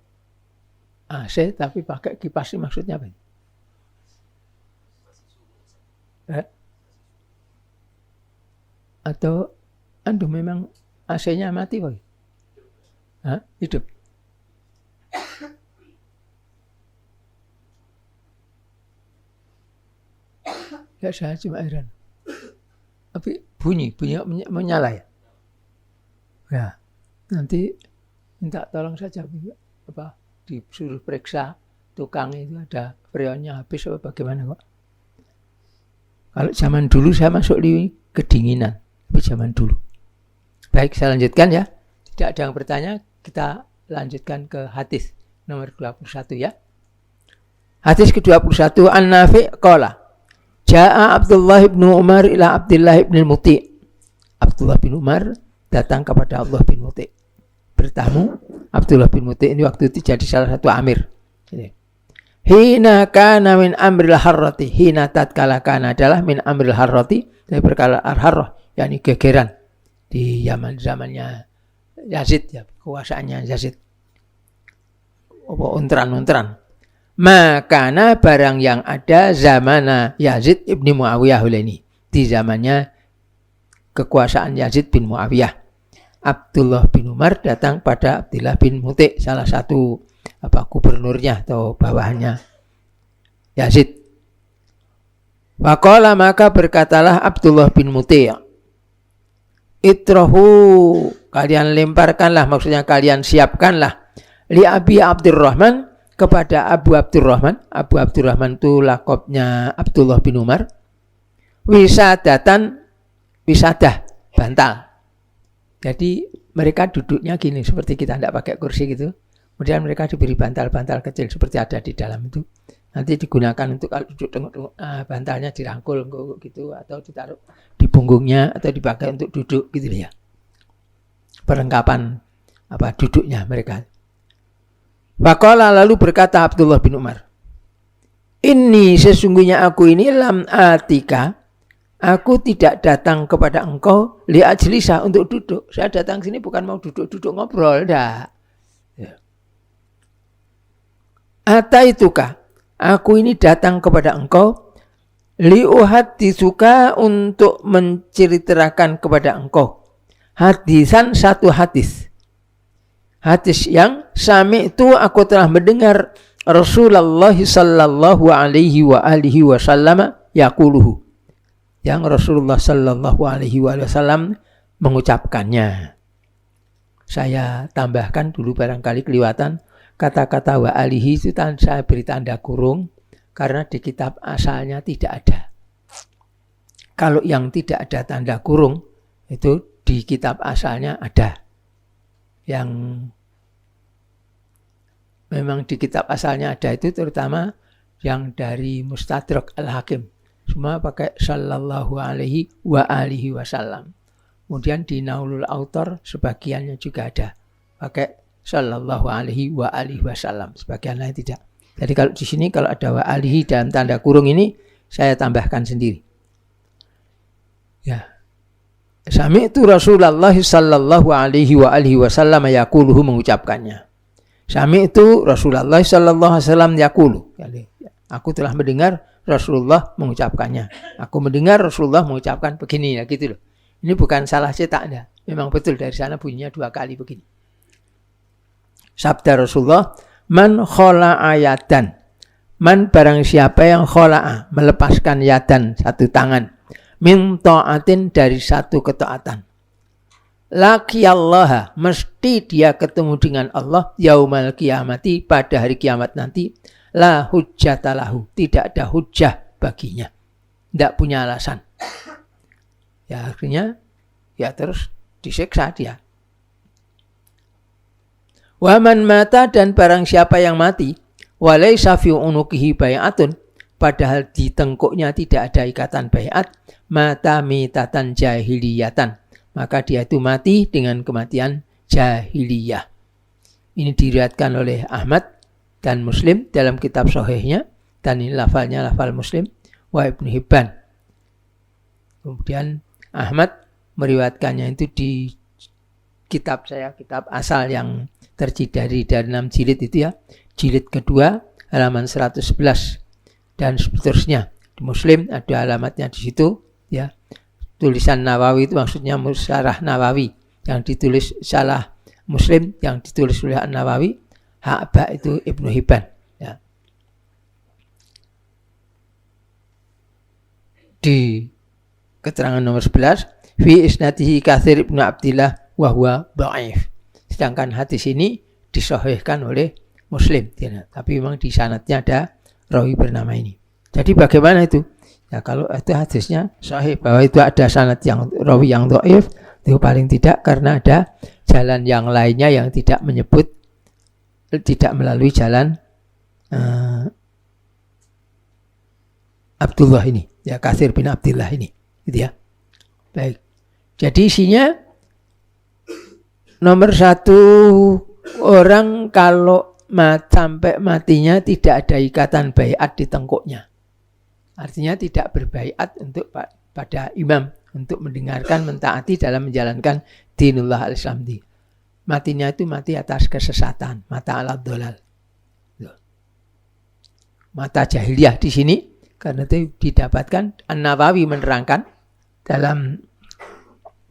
AC tapi pakai kipas, maksudnya apa? Atau memang AC-nya mati kok? Hidup. Ya saya cuma heran. Tapi bunyi menyala ya. Ya. Nanti minta tolong saja disuruh periksa tukang itu ada freonnya habis apa bagaimana kok. Kalau zaman dulu saya masuk di kedinginan, tapi zaman dulu. Baik, saya lanjutkan ya. Tidak ada yang bertanya, kita lanjutkan ke hadis nomor 21 ya. Hadis ke-21, An-Nafi' qala Ja'a Abdullah bin Umar ila Abdullah bin Muti'. Abdullah bin Umar datang kepada Abdullah bin Muti'. Bertamu. Abdullah bin Muti' ini waktu itu jadi salah satu amir. Hina kana min amril harrati. Hina tatkala kana adalah min amril harrati, dari perkara al-harrah, yakni gegeran di zamannya Yazid ya, kekuasaannya Yazid. Untran-untran. Makana barang yang ada zamana Yazid ibni Muawiyah ini, di zamannya kekuasaan Yazid bin Muawiyah. Abdullah bin Umar datang pada Abdullah bin Muti', salah satu gubernurnya atau bawahannya Yazid. Faqala, maka berkatalah Abdullah bin Muti', itrahu, kalian lemparkanlah, maksudnya kalian siapkanlah, li Abi Abdurrahman, kepada Abu Abdurrahman. Abu Abdurrahman itu lakopnya Abdullah bin Umar. Wisadah, bantal. Jadi mereka duduknya gini, seperti kita tidak pakai kursi gitu. Kemudian mereka diberi bantal-bantal kecil seperti ada di dalam itu. Nanti digunakan untuk kalau duduk tengok bantalnya dirangkul gitu, atau ditaruh di punggungnya, atau dipakai untuk duduk gitu ya. Perlengkapan duduknya mereka. Faqala, lalu berkata Abdullah bin Umar, ini sesungguhnya aku ini lam atika, aku tidak datang kepada engkau li ajlisa, untuk duduk. Saya datang sini bukan mau duduk-duduk ngobrol, dah. Ya. Ataituka, aku ini datang kepada engkau li uhadditsuka, untuk menceritakan kepada engkau hadisan, satu hadis. Hadis yang sami itu aku telah mendengar Rasulullah sallallahu alaihi wa alihi wasallam yaquluhu, yang Rasulullah sallallahu alaihi wasallam mengucapkannya. saya tambahkan dulu barangkali kelewatan. Kata-kata wa alihi itu saya beri tanda kurung karena di kitab asalnya tidak ada. Kalau yang tidak ada tanda kurung itu di kitab asalnya ada. Yang memang di kitab asalnya ada itu terutama yang dari Mustadrak Al-Hakim. Semua pakai sallallahu alaihi wa alihi wasallam. Kemudian di Naulul Autor sebagiannya juga ada pakai sallallahu alaihi wa alihi wasallam, sebagian lain tidak. Jadi kalau di sini kalau ada wa alihi dalam tanda kurung ini saya tambahkan sendiri. Ya. Sami'tu Rasulullah sallallahu alaihi wa alihi wasallam yaquluhu, mengucapkannya. Sami'tu Rasulullah sallallahu alaihi wasallam yaqulu. Aku telah mendengar Rasulullah mengucapkannya. Aku mendengar Rasulullah mengucapkan begini, ya gitu loh. Ini bukan salah cetak Anda. Memang betul dari sana bunyinya 2 kali begini. Sabda Rasulullah, man khola'a yadan. Man barang siapa yang khola'a, melepaskan yadan, satu tangan. Min ta'atin, dari satu ketaatan. Laqiyallaha, mesti dia ketemu dengan Allah yaumal qiyamati, pada hari kiamat nanti. La hujjatalahu, tidak ada hujjah baginya. Tidak punya alasan. Ya akhirnya, ya terus disiksa dia. Waman mata, dan barang siapa yang mati, walaysa fi unuqihi bai'atun, padahal di tengkuknya tidak ada ikatan bai'at, mata mitatan jahiliyatan, maka dia itu mati dengan kematian jahiliyah. Ini diriwayatkan oleh Ahmad dan Muslim dalam kitab sahihnya, dan ini lafalnya lafal Muslim wa Ibnu Hibban. Kemudian Ahmad meriwayatkannya itu di kitab saya, kitab asal yang terdiri dari 6 jilid itu ya. Jilid kedua halaman 111 dan seterusnya. Di Muslim ada alamatnya di situ ya. Tulisan Nawawi itu maksudnya Musyarah Nawawi, yang ditulis salah Muslim yang ditulis oleh Nawawi, Ha'ba itu Ibnu Hibban ya. Di keterangan nomor 11, fi isnadihi Katsir ibnu Abdillah wa huwa dhaif. Sedangkan hadis ini disahihkan oleh Muslim, ya, tapi memang di sanadnya ada rawi bernama ini. Jadi bagaimana itu? Ya kalau itu hadisnya sahih, bahwa itu ada sanad yang rawi yang dhaif, itu paling tidak karena ada jalan yang lainnya yang tidak menyebut, tidak melalui jalan Abdullah ini, ya Katsir bin Abdillah ini, gitu ya. Baik. Jadi isinya nomor 1, orang kalau sampai matinya tidak ada ikatan baiat di tengkuknya. Artinya tidak berbaiat untuk pada imam, untuk mendengarkan, mentaati dalam menjalankan dinullah al-Islam. Matinya itu mati atas kesesatan, mata ala dolal. Mata jahiliyah di sini, karena itu didapatkan An-Nawawi menerangkan dalam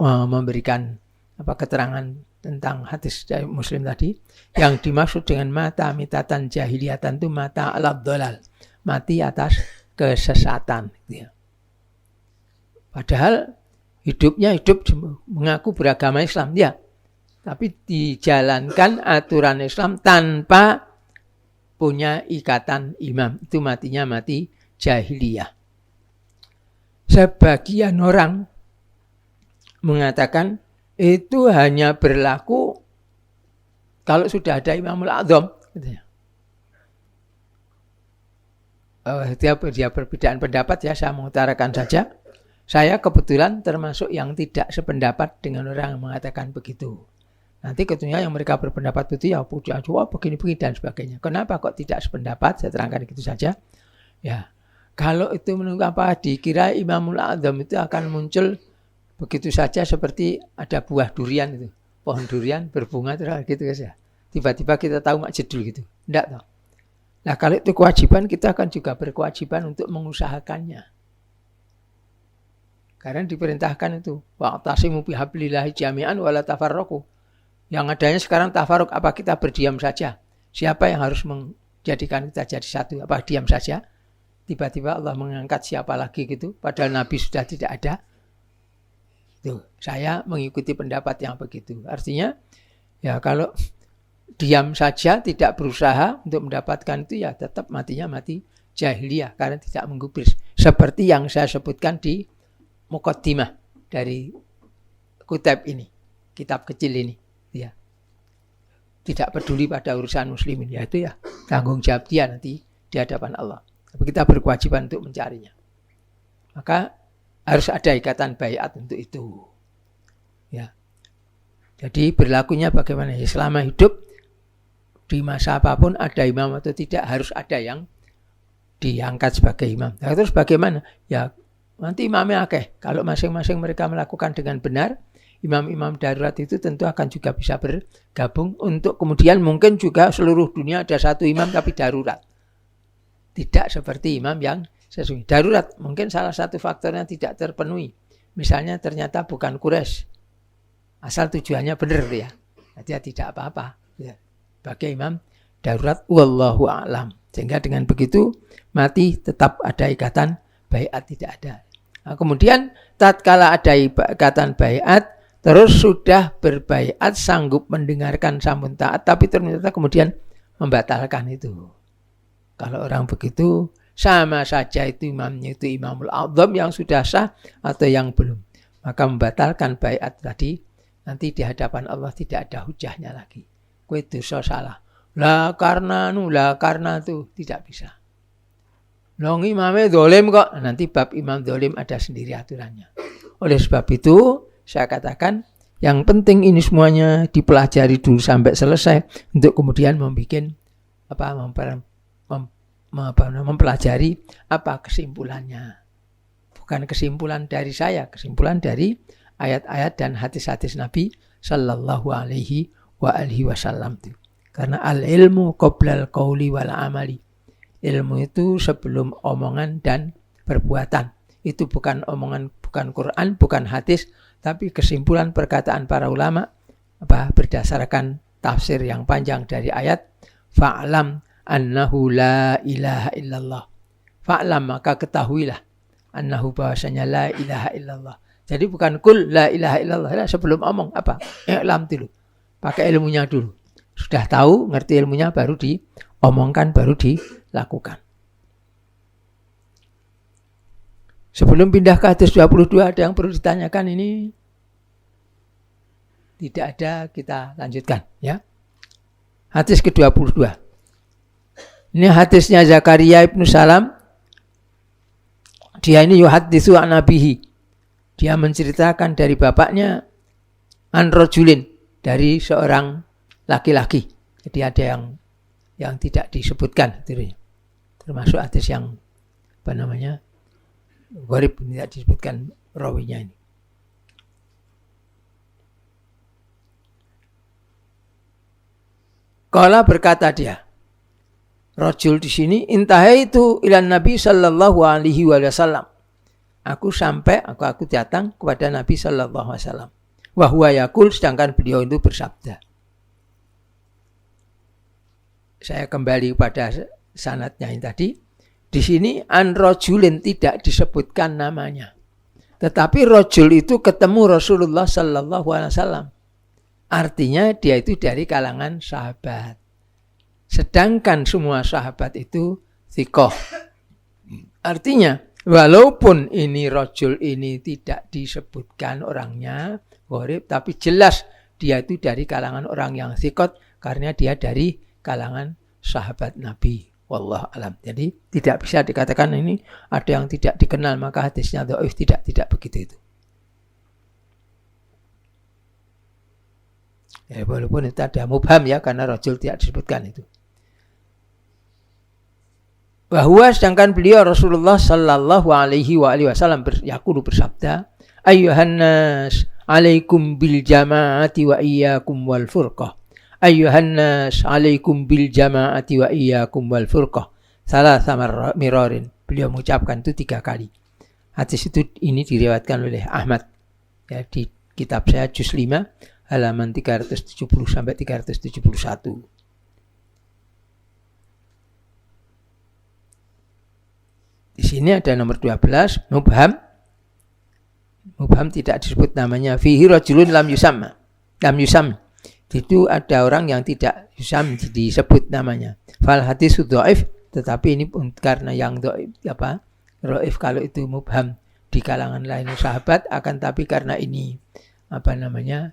memberikan keterangan tentang hadis dari Muslim tadi, yang dimaksud dengan mata mitatan jahiliyatan itu mata ala dolal, mati atas kesesatan. Padahal hidupnya hidup mengaku beragama Islam dia, tapi dijalankan aturan Islam tanpa punya ikatan imam, itu matinya mati jahiliyah. Sebagian orang mengatakan itu hanya berlaku kalau sudah ada Imamul A'zam. Dia perbedaan pendapat ya, saya mengutarakan saja. Saya kebetulan termasuk yang tidak sependapat dengan orang yang mengatakan begitu. Nanti ketuanya yang mereka berpendapat itu ya begini-begini dan sebagainya. Kenapa kok tidak sependapat? Saya terangkan gitu saja. Ya, kalau itu menunggu dikira Imamul A'zam itu akan muncul begitu saja seperti ada buah durian itu, pohon durian berbunga terus gitu ya. Tiba-tiba kita tahu mak jedul gitu. Enggak tahu. Nah, kalau itu kewajiban, kita akan juga berkewajiban untuk mengusahakannya. Karena diperintahkan itu, wa'tasimu bihablillahi jami'an wa la tafarraqu. Yang adanya sekarang tafarruq, apa kita berdiam saja? Siapa yang harus menjadikan kita jadi satu? Apa diam saja? Tiba-tiba Allah mengangkat siapa lagi gitu, padahal Nabi sudah tidak ada. Tuh, saya mengikuti pendapat yang begitu. Artinya Ya kalau diam saja, tidak berusaha untuk mendapatkan itu, ya tetap matinya mati jahiliyah karena tidak menggubris. Seperti yang saya sebutkan di muqaddimah dari kitab ini, kitab kecil ini, ya. Tidak peduli pada urusan muslimin, ya itu ya tanggung jawab dia nanti di hadapan Allah. Tapi kita berkewajiban untuk mencarinya. Maka harus ada ikatan baiat untuk itu. Ya. Jadi berlakunya bagaimana? Ya, selama hidup di masa apapun ada imam atau tidak, harus ada yang diangkat sebagai imam. Nah, terus bagaimana? Ya nanti imamnya akeh. Kalau masing-masing mereka melakukan dengan benar, imam-imam darurat itu tentu akan juga bisa bergabung untuk kemudian mungkin juga seluruh dunia ada satu imam tapi darurat. Tidak seperti imam yang sesungguhnya. Darurat mungkin salah satu faktornya tidak terpenuhi. Misalnya ternyata bukan Quraisy. Asal tujuannya benar ya. Nanti tidak apa-apa. Ya. Sebagai imam darurat wallahu a'lam. Sehingga dengan begitu mati tetap ada ikatan baiat, tidak ada. Nah, kemudian tatkala ada ikatan baiat, terus sudah berbaiat, sanggup mendengarkan sampun taat, tapi ternyata kemudian membatalkan itu. Kalau orang begitu sama saja itu imamnya itu imamul a'zam yang sudah sah atau yang belum. Maka membatalkan baiat tadi, nanti di hadapan Allah tidak ada hujahnya lagi. Kowe dosa salah. Lah karena itu tidak bisa. Long imamnya dolim kok. Nanti bab imam dolim ada sendiri aturannya. Oleh sebab itu saya katakan yang penting ini semuanya dipelajari dulu sampai selesai untuk kemudian mempelajari apa kesimpulannya. Bukan kesimpulan dari saya, kesimpulan dari ayat-ayat dan hadis-hadis Nabi sallallahu alaihi wasallam. Karena al-ilmu qoblal qauli wal amali. Ilmu itu sebelum omongan dan perbuatan. Itu bukan omongan, bukan Quran, bukan hadis, tapi kesimpulan perkataan para ulama berdasarkan tafsir yang panjang dari ayat fa'lam annahu la ilaha illallah. Fa'lam, maka ketahuilah annahu, bahwasanya la ilaha illallah. Jadi bukan kul la ilaha illallah. Sebelum omong apa? I'lam dulu. Pakai ilmunya dulu. Sudah tahu, ngerti ilmunya, baru diomongkan, baru dilakukan. Sebelum pindah ke hadis 22 ada yang perlu ditanyakan ini? Tidak ada, kita lanjutkan ya. Hadis ke-22. Ini hadisnya Zakaria ibnu Salam. Dia ini yuhaditsu an abihi. Dia menceritakan dari bapaknya an rajulin, dari seorang laki-laki. Jadi ada yang tidak disebutkan, termasuk hadis yang gharib, tidak disebutkan rawinya ini. Qala, berkata dia, rajul di sini, intahaitu ilan Nabi sallallahu alaihi wasallam. Aku datang kepada Nabi sallallahu alaihi wasallam. Wa huwa yaqul, sedangkan beliau itu bersabda. Saya kembali pada sanadnya yang tadi. Di sini an rajulin tidak disebutkan namanya. Tetapi rajul itu ketemu Rasulullah sallallahu alaihi wasallam. Artinya dia itu dari kalangan sahabat. Sedangkan semua sahabat itu thiqah. Artinya walaupun ini rajul ini tidak disebutkan orangnya gharib, tapi jelas dia itu dari kalangan orang yang thiqat karena dia dari kalangan sahabat Nabi. Wallahu alam. Jadi tidak bisa dikatakan ini ada yang tidak dikenal maka hadisnya dhaif, tidak begitu itu. Ya, walaupun itu ada mubham ya, karena rajul tidak disebutkan itu. Bahwa sedangkan beliau Rasulullah sallallahu alaihi wasallam bersabda, ayyuhan nas alaikum bil jamaati wa iyyakum wal furqah. Ayyuhan nas alaikum bil jamaati wa iyyakum wal furqah. Salasa mirarin. Beliau mengucapkan itu 3 kali. Hadis itu ini diriwayatkan oleh Ahmad ya, di kitab saya juz 5 halaman 370 sampai 371. Di sini ada nomor 12, mubham. Mubham tidak disebut namanya. Fihi rajulun lam yusam. itu ada orang yang tidak bisa disebut namanya. Fal hadis dhaif, tetapi ini karena yang dhaif kalau itu mubham di kalangan lain sahabat, akan tapi karena ini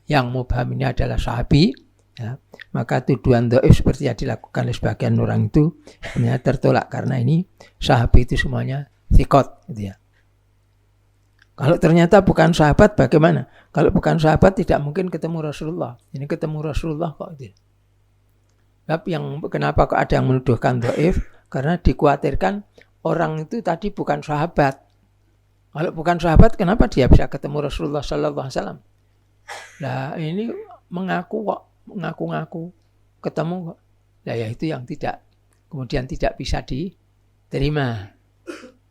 yang mubham ini adalah sahabi, ya, maka tuduhan dhaif seperti yang dilakukan oleh sebagian orang itu sebenarnya tertolak karena ini sahabi itu semuanya thiqat, gitu ya. Kalau ternyata bukan sahabat bagaimana? Kalau bukan sahabat tidak mungkin ketemu Rasulullah. Ini ketemu Rasulullah kok itu. Tapi kenapa kok ada yang menuduhkan dhaif? Karena dikhawatirkan orang itu tadi bukan sahabat. Kalau bukan sahabat, kenapa dia bisa ketemu Rasulullah sallallahu alaihi wasallam? Nah, ini mengaku ketemu kok. Nah, ya itu yang kemudian tidak bisa diterima.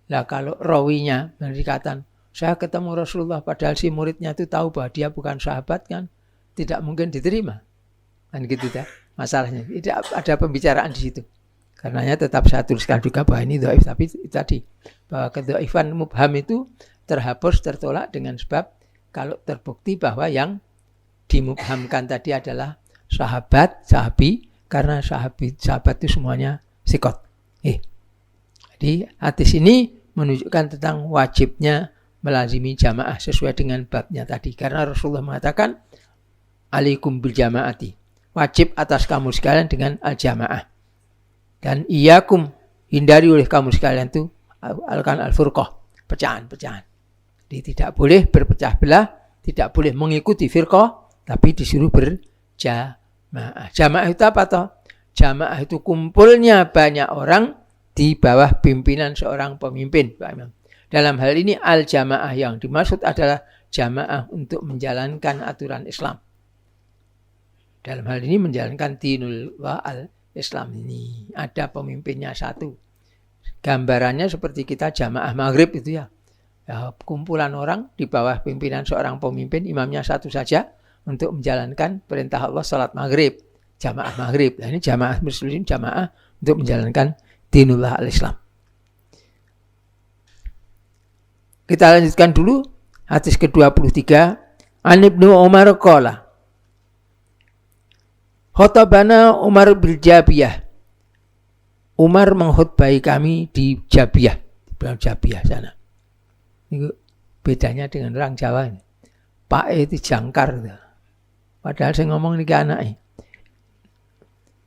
Nah, kalau rawinya dikatakan saya ketemu Rasulullah padahal si muridnya itu tahu bahwa dia bukan sahabat, kan tidak mungkin diterima. Kan gitu dah masalahnya. Tidak ada pembicaraan di situ. Karenanya tetap saya tuliskan juga bahwa ini dhaif, tapi tadi bahwa kedhaifan mubham itu terhapus, tertolak dengan sebab kalau terbukti bahwa yang dimubhamkan tadi adalah sahabi, karena sahabat itu semuanya thiqat. Jadi hadis ini menunjukkan tentang wajibnya melazimi jamaah sesuai dengan babnya tadi. Karena Rasulullah mengatakan alaikum bil jamaati, wajib atas kamu sekalian dengan al-jamaah. Dan iyakum, hindari oleh kamu sekalian itu al-furqah, pecahan-pecahan. Jadi tidak boleh berpecah belah, tidak boleh mengikuti firqah, tapi disuruh berjamaah. Jamaah itu apa toh? Jamaah itu kumpulnya banyak orang di bawah pimpinan seorang pemimpin, Pak Imam. Dalam hal ini al-jamaah yang dimaksud adalah jamaah untuk menjalankan aturan Islam. Dalam hal ini menjalankan dinullah al-Islam ini. Ada pemimpinnya satu. Gambarannya seperti kita jamaah maghrib itu ya. Kumpulan orang di bawah pimpinan seorang pemimpin, imamnya satu saja untuk menjalankan perintah Allah salat maghrib. Jamaah maghrib. Nah, ini jamaah muslim, jamaah untuk menjalankan dinullah al-Islam. Kita lanjutkan dulu hadis ke-23. An Ibnu Umar qala khatabana Umar bil Jabiyah. Umar mengkhutbahi kami di Jabiyah, di belakang Jabiyah sana. Ini bedanya dengan orang Jawa ini. Pak itu jangkar. Padahal saya ngomong ini ke anaknya.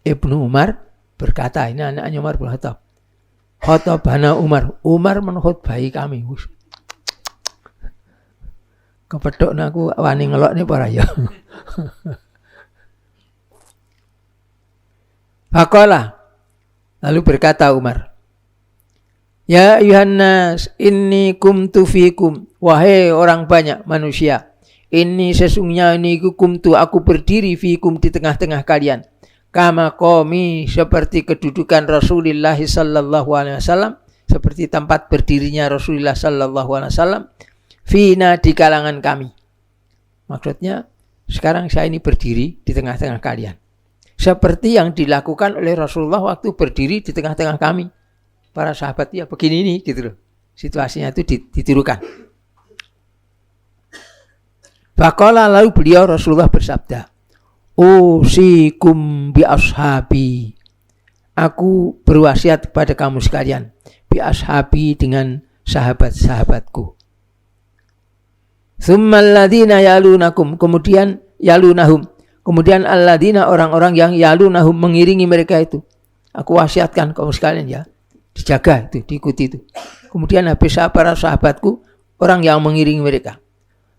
Ibnu Umar berkata, ini anaknya Umar bin Khattab. Khatabana Umar mengkhutbahi kami. Kepedok aku wani ngelok nih para ya. Faqala, lalu berkata Umar, ya ayuhannas inni kumtu fikum, wahai orang banyak manusia, ini sesungguhnya ini kumtu, aku berdiri fikum di tengah-tengah kalian, kama qomi, seperti kedudukan Rasulullah sallallahu alaihi wasallam, seperti tempat berdirinya Rasulullah sallallahu alaihi wasallam, fina, di kalangan kami. Maksudnya sekarang saya ini berdiri di tengah-tengah kalian, seperti yang dilakukan oleh Rasulullah waktu berdiri di tengah-tengah kami. Para sahabat ya begini nih gitu loh. Situasinya itu ditirukan. Faqala, lalu beliau Rasulullah bersabda, usikum bi ashabi, aku berwasiat kepada kamu sekalian, bi ashabi, dengan sahabat-sahabatku. Tsummal ladzina yalunakum, kemudian yalunahum, kemudian alladzina, orang-orang yang yalunahum, mengiringi mereka itu. Aku wasiatkan kamu sekalian ya, dijaga itu, diikuti itu. Kemudian habis para sahabatku, orang yang mengiringi mereka.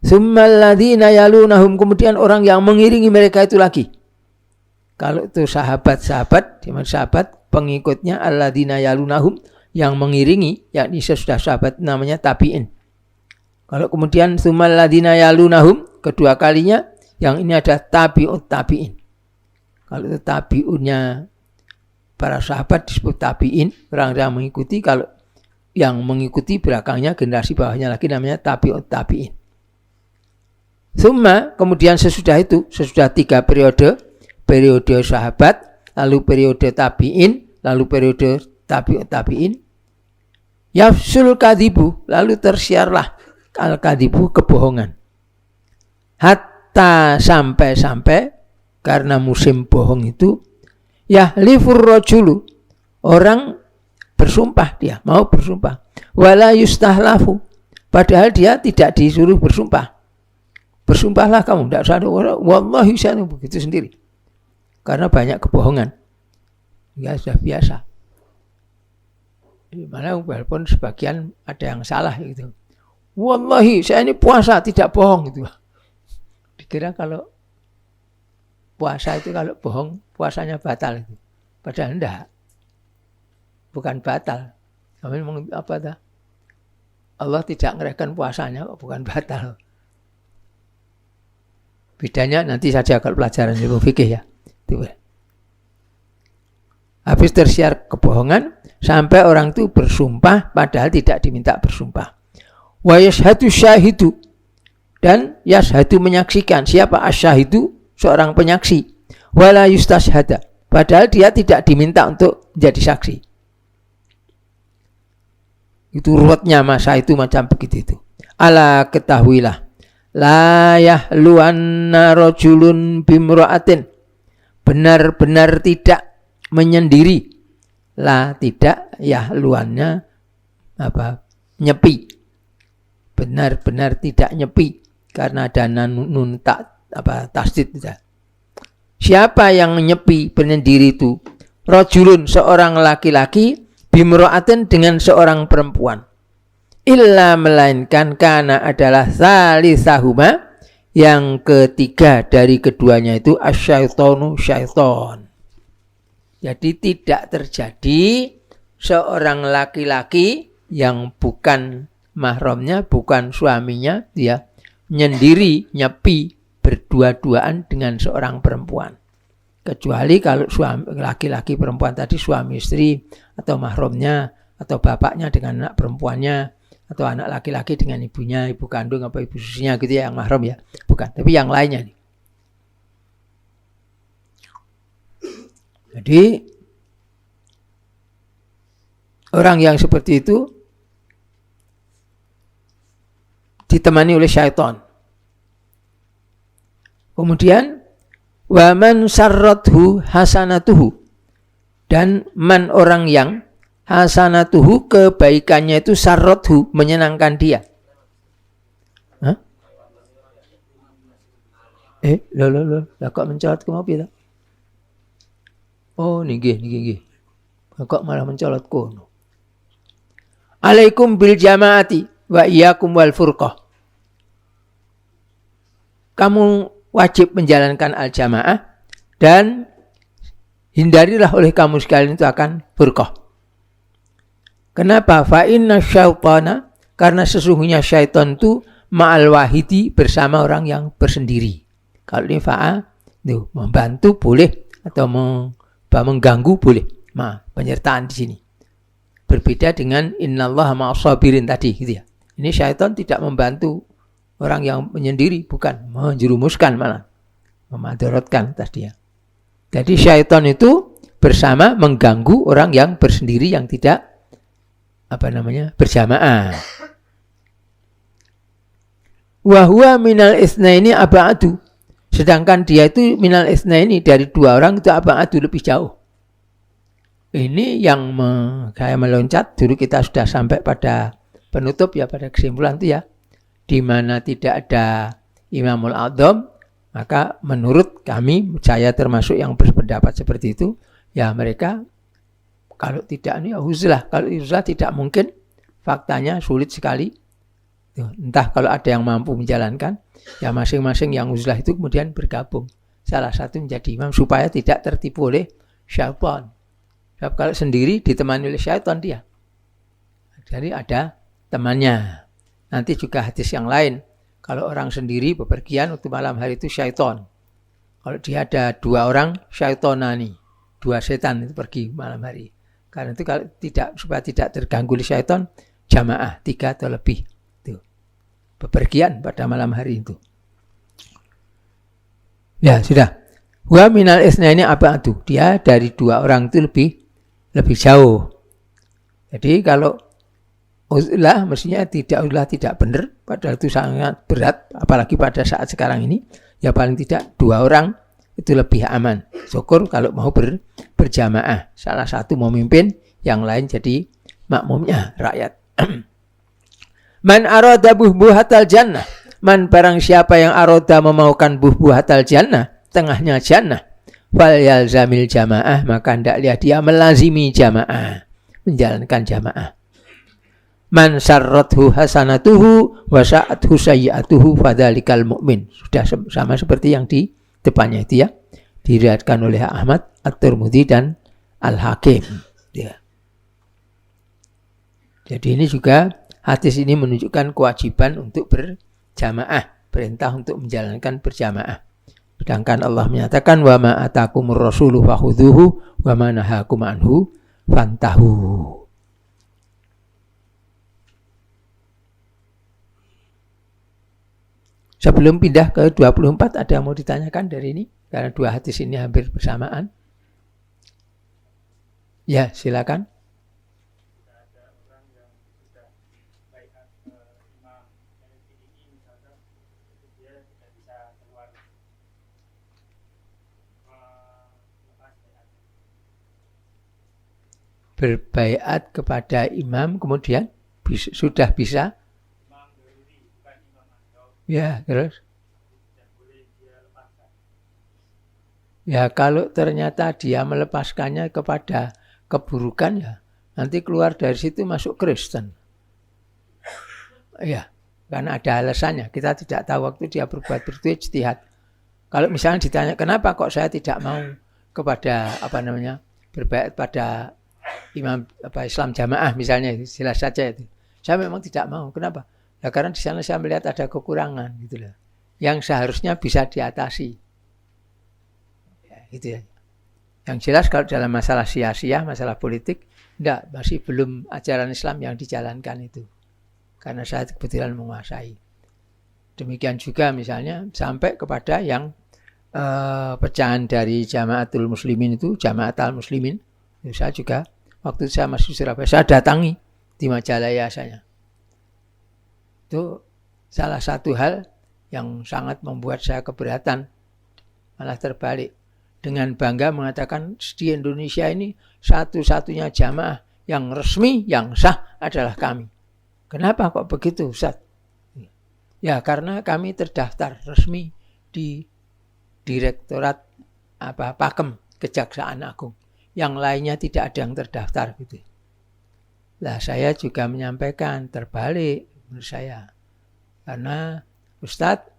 Tsummal ladzina yalunahum, kemudian orang yang mengiringi mereka itu lagi. Kalau itu sahabat-sahabat, di mana sahabat pengikutnya alladzina yalunahum, yang mengiringi, yakni sesudah sahabat namanya tabi'in. Kalau kemudian tsummal ladzina yalunahum, kedua kalinya, yang ini ada tabi'ut tabi'in. Kalau itu tabi'unnya para sahabat disebut tabi'in, orang yang mengikuti. Kalau yang mengikuti belakangnya, generasi bawahnya lagi namanya tabi'ut tabi'in. Tsumma, kemudian sesudah itu, sesudah 3 periode sahabat, lalu periode tabi'in, lalu periode tabi'ut tabi'in, yafsul kadhibu, lalu tersiarlah al-kadhibu, kebohongan. Hatta sampai karena musim bohong itu, yahlifur rajulu, orang bersumpah, dia mau bersumpah, wala yustahlafu, padahal dia tidak disuruh bersumpah. Bersumpahlah kamu, tidak usah, wallahi saya begitu sendiri. Karena banyak kebohongan. Ya sudah biasa. Mana walaupun sebagian ada yang salah gitu. Wallahi saya ini puasa tidak bohong gitu. Dikira kalau puasa itu kalau bohong puasanya batal gitu. Padahal enggak. Bukan batal. Kami apa dah? Allah tidak ngerahkan puasanya, bukan batal. Bedanya nanti saja kalau pelajaran ilmu fikih ya. Itu. Habis tersiar kebohongan sampai orang itu bersumpah padahal tidak diminta bersumpah. Wa yashhadu syahidu, dan yashhadu menyaksikan. Siapa asyahidu? Seorang penyaksi. Wala yustashhada, padahal dia tidak diminta untuk menjadi saksi. Itu ruwetnya masa itu macam begitu itu. Ala ketahuilah, la yahluanna rajulun bimra'atin, benar-benar tidak menyendiri, la tidak yahluannya apa nyepi, benar-benar tidak nyepi karena ada nun tak apa tasdid tidak. Siapa yang nyepi menyendiri itu? Rajulun, seorang laki-laki, bimra'atin, dengan seorang perempuan. Illa, melainkan kana adalah salisahuma, yang ketiga dari keduanya itu asyaitonu, syaiton. Jadi tidak terjadi seorang laki-laki yang bukan mahramnya, bukan suaminya, dia nyendiri, nyepi, berdua-duaan dengan seorang perempuan. Kecuali kalau suami laki-laki perempuan tadi suami istri, atau mahramnya, atau bapaknya dengan anak perempuannya, atau anak laki-laki dengan ibunya, ibu kandung apa ibu susunya gitu ya, yang mahram ya. Bukan, tapi yang lainnya nih. Jadi orang yang seperti itu ditemani oleh syaitan. Kemudian waman sarrathu hasanatuhu, dan man orang yang hasanatuhu kebaikannya itu sarrathu menyenangkan dia. Hah? Lah kok mencolot ke mobil tak? Oh, nggih. Kok malah mencolot kono. Alaikum bil jamaati wa iyyakum wal furqah. Kamu wajib menjalankan al-jamaah dan hindarilah oleh kamu sekalian itu akan furqah. Kenapa? Fa inna syaitana, karena sesungguhnya syaitan itu ma'al wahidi, bersama orang yang bersendiri. Kalau ini fa'a, membantu boleh atau mengganggu boleh. Penyertaan di sini. Berbeda dengan innallaha ma'as sabirin tadi gitu ya. Ini syaitan tidak membantu orang yang menyendiri, bukan menjerumuskan, malah memadaratkan tadi ya. Jadi syaitan itu bersama mengganggu orang yang bersendiri, yang tidak berjamaah. Wa huwa minal itsnaini ab'adu, sedangkan dia itu minal itsnaini, dari dua orang itu ab'adu, lebih jauh. Ini yang saya meloncat dulu, kita sudah sampai pada penutup ya, pada kesimpulan itu ya. Di mana tidak ada Imamul A'dham, maka menurut kami, saya termasuk yang berpendapat seperti itu, ya mereka kalau tidak ini uzlah, kalau uzlah tidak mungkin, faktanya sulit sekali. Entah kalau ada yang mampu menjalankan, ya masing-masing yang uzlah itu kemudian bergabung, salah satu menjadi imam supaya tidak tertipu oleh syaitan. Sebab kalau sendiri ditemani oleh syaitan dia. Jadi ada temannya. Nanti juga hadis yang lain, kalau orang sendiri bepergian waktu malam hari itu syaitan. Kalau dia ada dua orang, syaitonani, dua setan itu pergi malam hari. Karena itu kalau tidak, supaya tidak terganggu oleh syaitan, jamaah 3 atau lebih. Itu. Bepergian pada malam hari itu. Ya sudah. Wa minal itsnaini ab'adu, dia dari dua orang itu lebih jauh. Jadi kalau uzlah mestinya tidak benar, padahal itu sangat berat, apalagi pada saat sekarang ini. Ya paling tidak dua orang itu lebih aman. Syukur kalau mau berjamaah. Salah satu memimpin, yang lain jadi makmumnya rakyat. Man arada buhbuhatal jannah. Man barang siapa yang aroda memaukan buhbuhatal jannah, tengahnya jannah, fal yalzamil jamaah, maka hendaklah dia melazimi jamaah, menjalankan jamaah. Man sarrathu hasanatuhu wa sa'athu sayyi'atuhu fadzalikal mu'min. Sudah sama seperti yang di depannya itu ya. Diriwayatkan oleh Ahmad, At-Tirmidzi dan Al-Hakim. Ya. Jadi ini juga hadis ini menunjukkan kewajiban untuk berjamaah, perintah untuk menjalankan berjamaah. Sedangkan Allah menyatakan wa ma atakumur rasulu fakhudhuhu wa ma nahakum anhu fantahu. Sebelum pindah ke 24, ada yang mau ditanyakan dari ini? Karena dua hadis ini hampir bersamaan. Ya, silakan. Berbaiat kepada imam, kemudian sudah bisa. Ya, terus. Ya, kalau ternyata dia melepaskannya kepada keburukan, ya nanti keluar dari situ masuk Kristen. Ya, karena ada alasannya. Kita tidak tahu waktu dia berbuat ijtihad. Kalau misalnya ditanya kenapa kok saya tidak mau kepada berbaiat pada imam Islam jamaah misalnya, jelas saja itu. Saya memang tidak mau. Kenapa? Ya karena di sana saya melihat ada kekurangan gitu loh, yang seharusnya bisa diatasi. Ya, gitu ya. Yang jelas kalau dalam masalah sia-sia, masalah politik, enggak, masih belum ajaran Islam yang dijalankan itu. Karena saya kebetulan menguasai. Demikian juga misalnya sampai kepada yang pecahan dari Jamaatul Muslimin itu, Jamaatul Muslimin. Saya juga waktu saya masih di Surabaya, saya datangi di Majalaya saya. Itu salah satu hal yang sangat membuat saya keberatan. Malah terbalik. Dengan bangga mengatakan di Indonesia ini satu-satunya jamaah yang resmi, yang sah adalah kami. Kenapa kok begitu, Ustaz? Ya karena kami terdaftar resmi di Direktorat Pakem Kejaksaan Agung. Yang lainnya tidak ada yang terdaftar gitu. Lah saya juga menyampaikan terbalik menurut saya. Karena Ustadz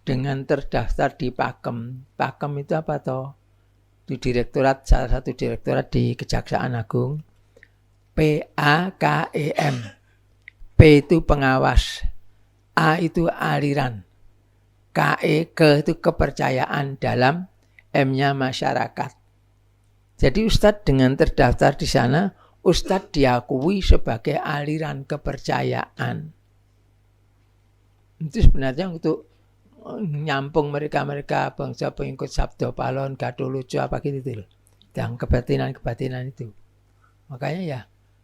dengan terdaftar di Pakem itu apa toh? Di direktorat, salah satu direktorat di Kejaksaan Agung. PAKEM. P itu pengawas. A itu aliran. KE itu kepercayaan dalam, M-nya masyarakat. Jadi Ustadz dengan terdaftar di sana, Ustadz diakui sebagai aliran kepercayaan. Itu sebenarnya untuk nyampung mereka-mereka bangsa pengikut Sabdo Palon, Gatholoco apa gitu loh. Dan kebatinan-kebatinan itu. Makanya ya,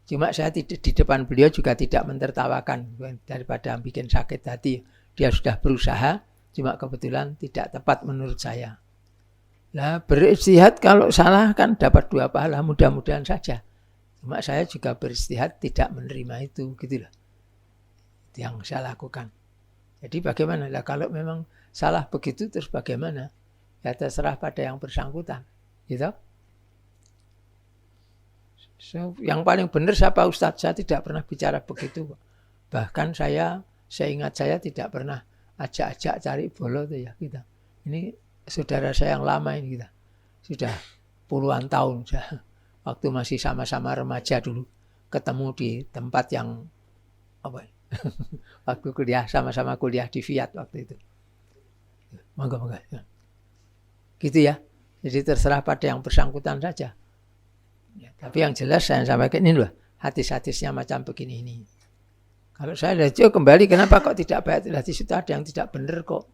cuma saya di depan beliau juga tidak mentertawakan daripada bikin sakit hati. Dia sudah berusaha, cuma kebetulan tidak tepat menurut saya. Lah beristihad kalau salah kan dapat 2 pahala, mudah-mudahan saja. Cuma saya juga beristihad tidak menerima itu gitu loh. Itu yang saya lakukan. Jadi bagaimana? Lah kalau memang salah begitu terus bagaimana? Ya terserah pada yang bersangkutan. Gitu. So, yang paling benar siapa Ustadz? Saya tidak pernah bicara begitu. Bahkan saya ingat saya tidak pernah ajak-ajak cari bolo tuh ya kita. Ini saudara saya yang lama ini kita. Sudah puluhan tahun saya. Waktu masih sama-sama remaja dulu. Ketemu di tempat yang apa ya? Waktu kuliah, sama-sama kuliah di Fiat waktu itu. Moga-moga. Gitu ya. Jadi terserah pada yang bersangkutan saja. Ya, tapi yang jelas saya sampaikan ini loh. Hadis-hadisnya macam begini ini. Kalau saya lihat kembali, kenapa kok tidak baik? Hadis itu ada yang tidak benar kok.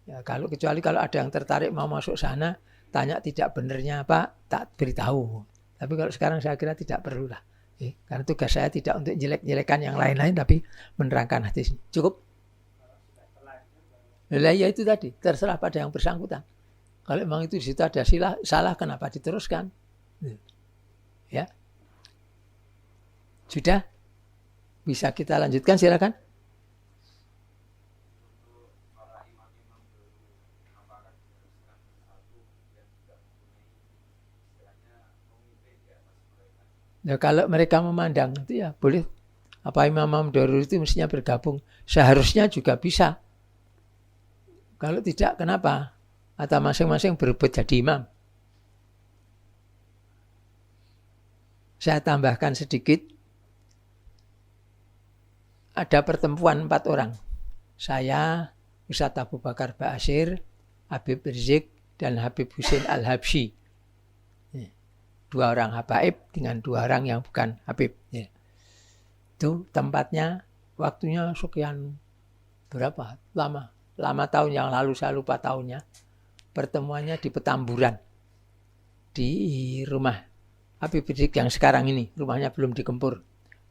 Ya, kecuali kalau ada yang tertarik mau masuk sana, tanya tidak benernya apa, tak beritahu. Tapi kalau sekarang saya kira tidak perlu lah. Karena tugas saya tidak untuk jelek-jelekan yang lain-lain, tapi menerangkan hadis. Cukup? Lah ya itu tadi, terserah pada yang bersangkutan. Kalau memang itu di situ ada salah, kenapa diteruskan? Ya. Sudah? Bisa kita lanjutkan, silakan. Nah, kalau mereka memandang itu ya boleh. Apa imam daruri itu mestinya bergabung. Seharusnya juga bisa. Kalau tidak, kenapa? Atau masing-masing berebut jadi imam. Saya tambahkan sedikit. Ada pertemuan 4 orang. Saya, Ustadz Abu Bakar Ba'asyir, Habib Rizik, dan Habib Husin Al-Habsyi. 2 orang habaib dengan 2 orang yang bukan habib. Itu tempatnya, waktunya sekian berapa? Lama tahun yang lalu, saya lupa tahunnya. Pertemuannya di Petamburan. Di rumah Habib Rizik yang sekarang ini. Rumahnya belum digempur.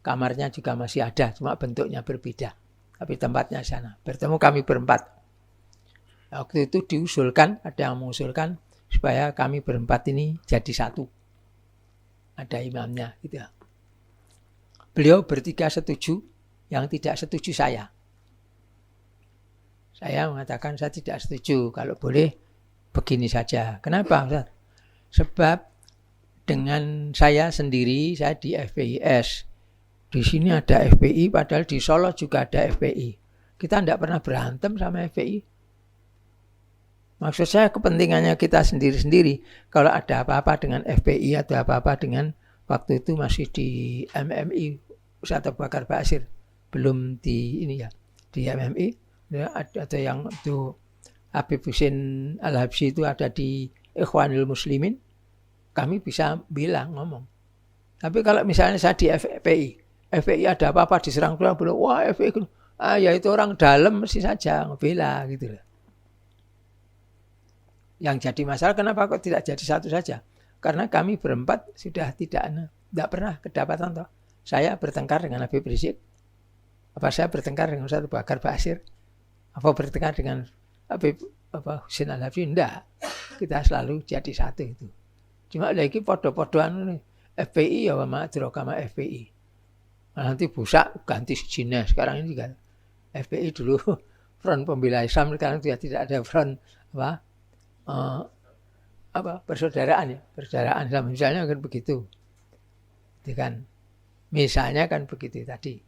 Kamarnya juga masih ada, cuma bentuknya berbeda. Tapi tempatnya sana. Bertemu kami berempat. Waktu itu diusulkan, ada yang mengusulkan, supaya kami berempat ini jadi satu. Ada imamnya. Gitu. Beliau bertiga setuju, yang tidak setuju saya. Saya mengatakan saya tidak setuju, kalau boleh begini saja. Kenapa? Sebab dengan saya sendiri, saya di FPIS. Di sini ada FPI, padahal di Solo juga ada FPI. Kita tidak pernah berantem sama FPI. Maksud saya kepentingannya kita sendiri-sendiri. Kalau ada apa-apa dengan FPI atau apa-apa dengan waktu itu masih di MMI, Ustadz Abu Bakar Ba'asyir. Belum di ini ya, di MMI. Ya, ada yang itu Habib Husin Al-Habsyi itu ada di Ikhwanul Muslimin. Kami bisa bilang, ngomong. Tapi kalau misalnya saya di FPI ada apa-apa diserang pulang, wah FPI, ya itu orang dalam mesti saja ngebela gitu loh. Yang jadi masalah kenapa kok tidak jadi satu saja? Karena kami berempat sudah tidak pernah kedapatan toh. Saya bertengkar dengan Habib Rizik. Apa saya bertengkar dengan Ustadz Abu Bakar Ba'asyir? Apa bertengkar dengan Habib Husin Al-Habsyi? Enggak. Kita selalu jadi satu itu. Cuma lagi podo-podoan FPI ya sama Adrokama FPI. Nanti busak ganti Cina. Sekarang ini juga FPI dulu Front Pembela Islam, sekarang juga tidak ada front persaudaraan ya, persaudaraan Islam misalnya kan begitu. Itu kan misalnya kan begitu tadi.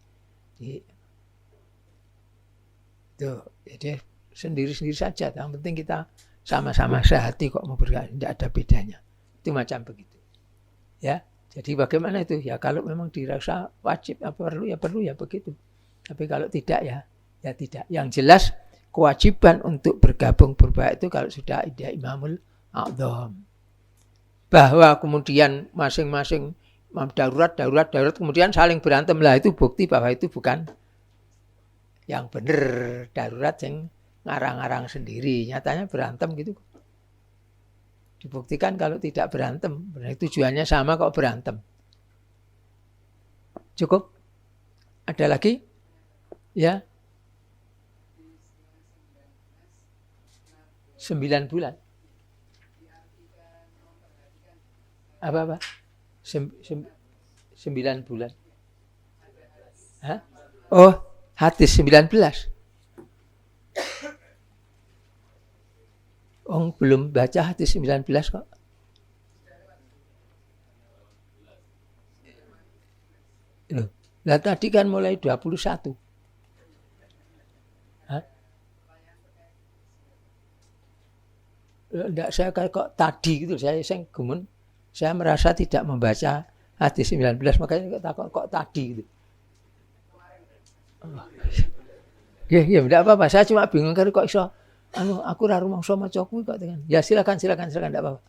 Jadi sendiri-sendiri saja. Yang penting kita sama-sama sehati kok mau bergabung, tidak ada bedanya. Itu macam begitu. Ya, jadi bagaimana itu? Ya kalau memang dirasa wajib, perlu ya begitu. Tapi kalau tidak ya tidak. Yang jelas kewajiban untuk bergabung berbaik itu kalau sudah ada Imamul A'dham. Bahwa kemudian masing-masing darurat kemudian saling berantem lah, itu bukti bahwa itu bukan yang benar, darurat yang ngarang-ngarang sendiri. Nyatanya berantem gitu. Dibuktikan kalau tidak berantem. Benar, tujuannya sama kok berantem. Cukup? Ada lagi? Ya. 9 bulan. Apa? 9 bulan. Hah? Oh, hadis 19. Oh, belum baca hadis 19 kok. Loh, lah tadi kan mulai 21. Hah? Enggak, saya kok tadi gitu, saya gemen. Saya merasa tidak membaca hadis 19, makanya kok tadi gitu. Oh. Ya, enggak apa-apa. Saya cuma bingung kan kok iso aku ra rumangsa maca kuwi kok tekan. Ya silakan enggak apa-apa.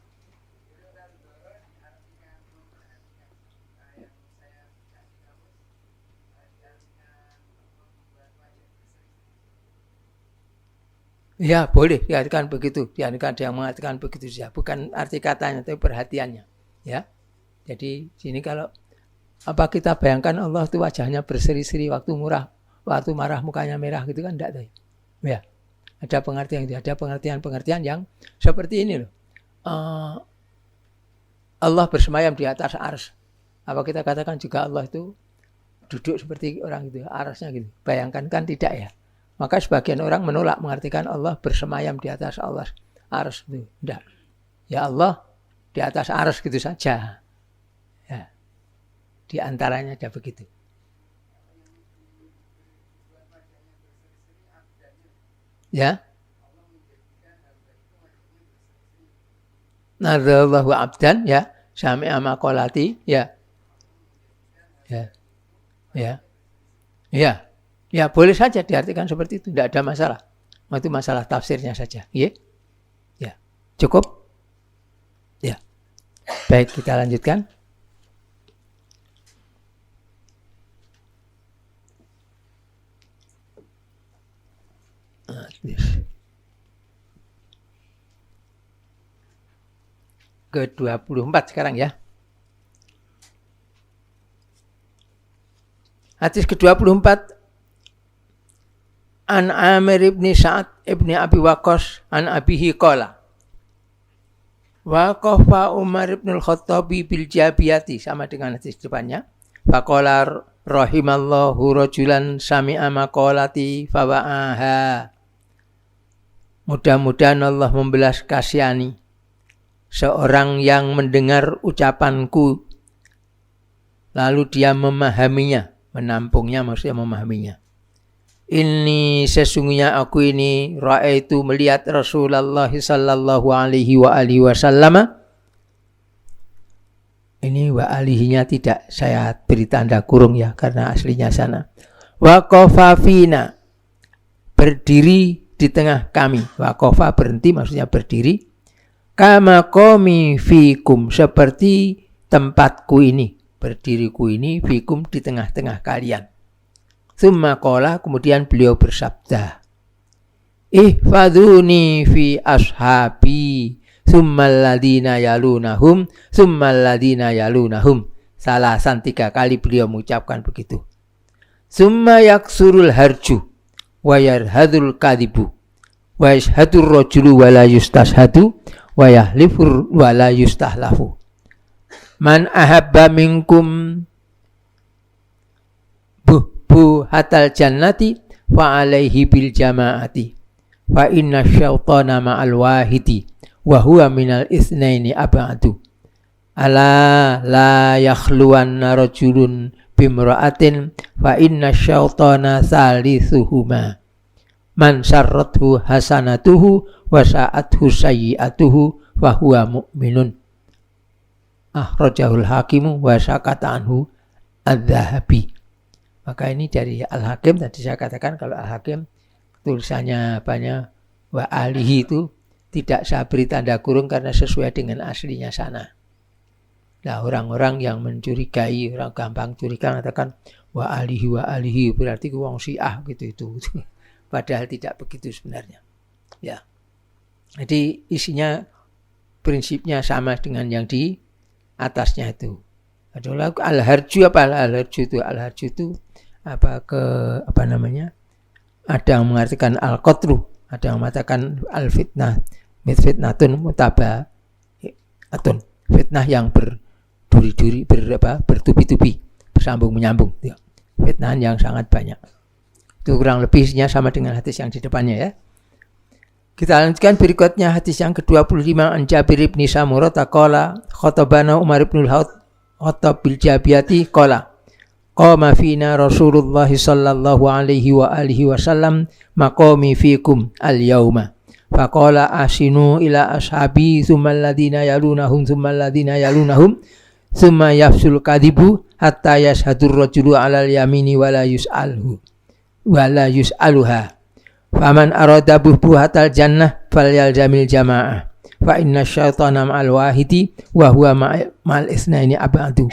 Ya boleh diartikan begitu, diartikan ada yang mengatakan begitu saja, bukan arti katanya tapi perhatiannya, ya. Jadi sini kalau apa kita bayangkan Allah itu wajahnya berseri-seri waktu marah mukanya merah gitu kan enggak tahu. Ya. Ada pengertian yang seperti ini loh. Allah bersemayam di atas ars. Apa kita katakan juga Allah itu duduk seperti orang gitu, arsnya gitu. Bayangkan kan tidak ya. Maka sebagian orang menolak mengartikan Allah bersemayam di atas ars itu. Tidak. Ya Allah di atas ars gitu saja. Ya. Di antaranya ada begitu. Ya. Nadallahu abdan ya, sami'a maqalati ya. Ya. Ya. Ya. Ya, boleh saja diartikan seperti itu, tidak ada masalah. Itu masalah tafsirnya saja. Ya. Ya. Cukup? Ya. Baik, kita lanjutkan. Ke-24 sekarang ya. Hadis ke-24 An Amir ibn Sa'ad ibn Abi Waqqas an abihi qala waqafa Umar ibn al-Khattabi bil jabiyati, sama dengan hadis depannya. Faqala rahimallahu rajulan sami'a maqalati fawa'aha. Mudah-mudahan Allah membelas kasihani seorang yang mendengar ucapanku lalu dia memahaminya, menampungnya maksudnya memahaminya. Ini sesungguhnya aku ini ra'aitu melihat Rasulullah sallallahu alaihi wa alihi wasallam. Ini wa alihinya tidak saya beri tanda kurung ya karena aslinya sana. Waqafa fina, berdiri di tengah kami. Waqafa berhenti maksudnya berdiri. Kama qami fikum, seperti tempatku ini, berdiriku ini fikum di tengah-tengah kalian. Tsumma qala, kemudian beliau bersabda, ihfaduni fi ashabi tsummal ladina yalunahum tsummal ladina yalunahum. Salasan 3 kali beliau mengucapkan begitu. Tsumma yaksurul harju wa yarhadul kadibu wa yashhadur rajulu wa la yustashhadu wa yahlifur wa la yustahlafu. Man ahabba minkum hatal jannati fa alaihi bil jamaati fa inna syaitana ma'al wahidi wa huwa minal itsnaini ab'adu. Ala la yakhluwanna rajulun bimra'atin fa inna syaitana salisuhuma. Man sarrathu hasanatuhu wa sa'athu sayyi'atuhu fa huwa mu'minun. Akhrajahul hakimu wa sakata anhu adz-Dzahabi. Maka ini dari Al-Hakim, tadi saya katakan kalau Al-Hakim tulisannya banyak wa alihi itu tidak saya beri tanda kurung karena sesuai dengan aslinya sana. Nah, orang-orang yang mencurigai, orang gampang curiga mengatakan wa alihi berarti wong Syiah gitu itu. Padahal tidak begitu sebenarnya. Ya. Jadi isinya prinsipnya sama dengan yang di atasnya itu. Adalah al-harju apa al-harju itu? Al-harju itu ada yang mengartikan al-qatru, ada yang mengatakan al-fitnah, fitnatun mutabaatun, fitnah yang berduri-duri, bertubi-tubi, bersambung menyambung, fitnahan yang sangat banyak. Itu kurang lebih isinya sama dengan hadis yang di depannya ya. Kita lanjutkan berikutnya hadis yang ke-25 an Jabir bin Samurah qala khatabana Umar bin al-Khattab bil jabiyati qala qama fina Rasulullah sallallahu alaihi wa alihi wasallam maqami fikum al-yauma faqala asinu ila ashabi thumma alladhina yalunahum thumma alladhina yalunahum thumma yafsul kadibu hatta yashhadur rajulu alal yamini wala yus'aluha faman arada buhatal jannah falyalzamil jamaah fa inna syaitana ma'al wahidi wa huwa ma'al itsnaini ab'adu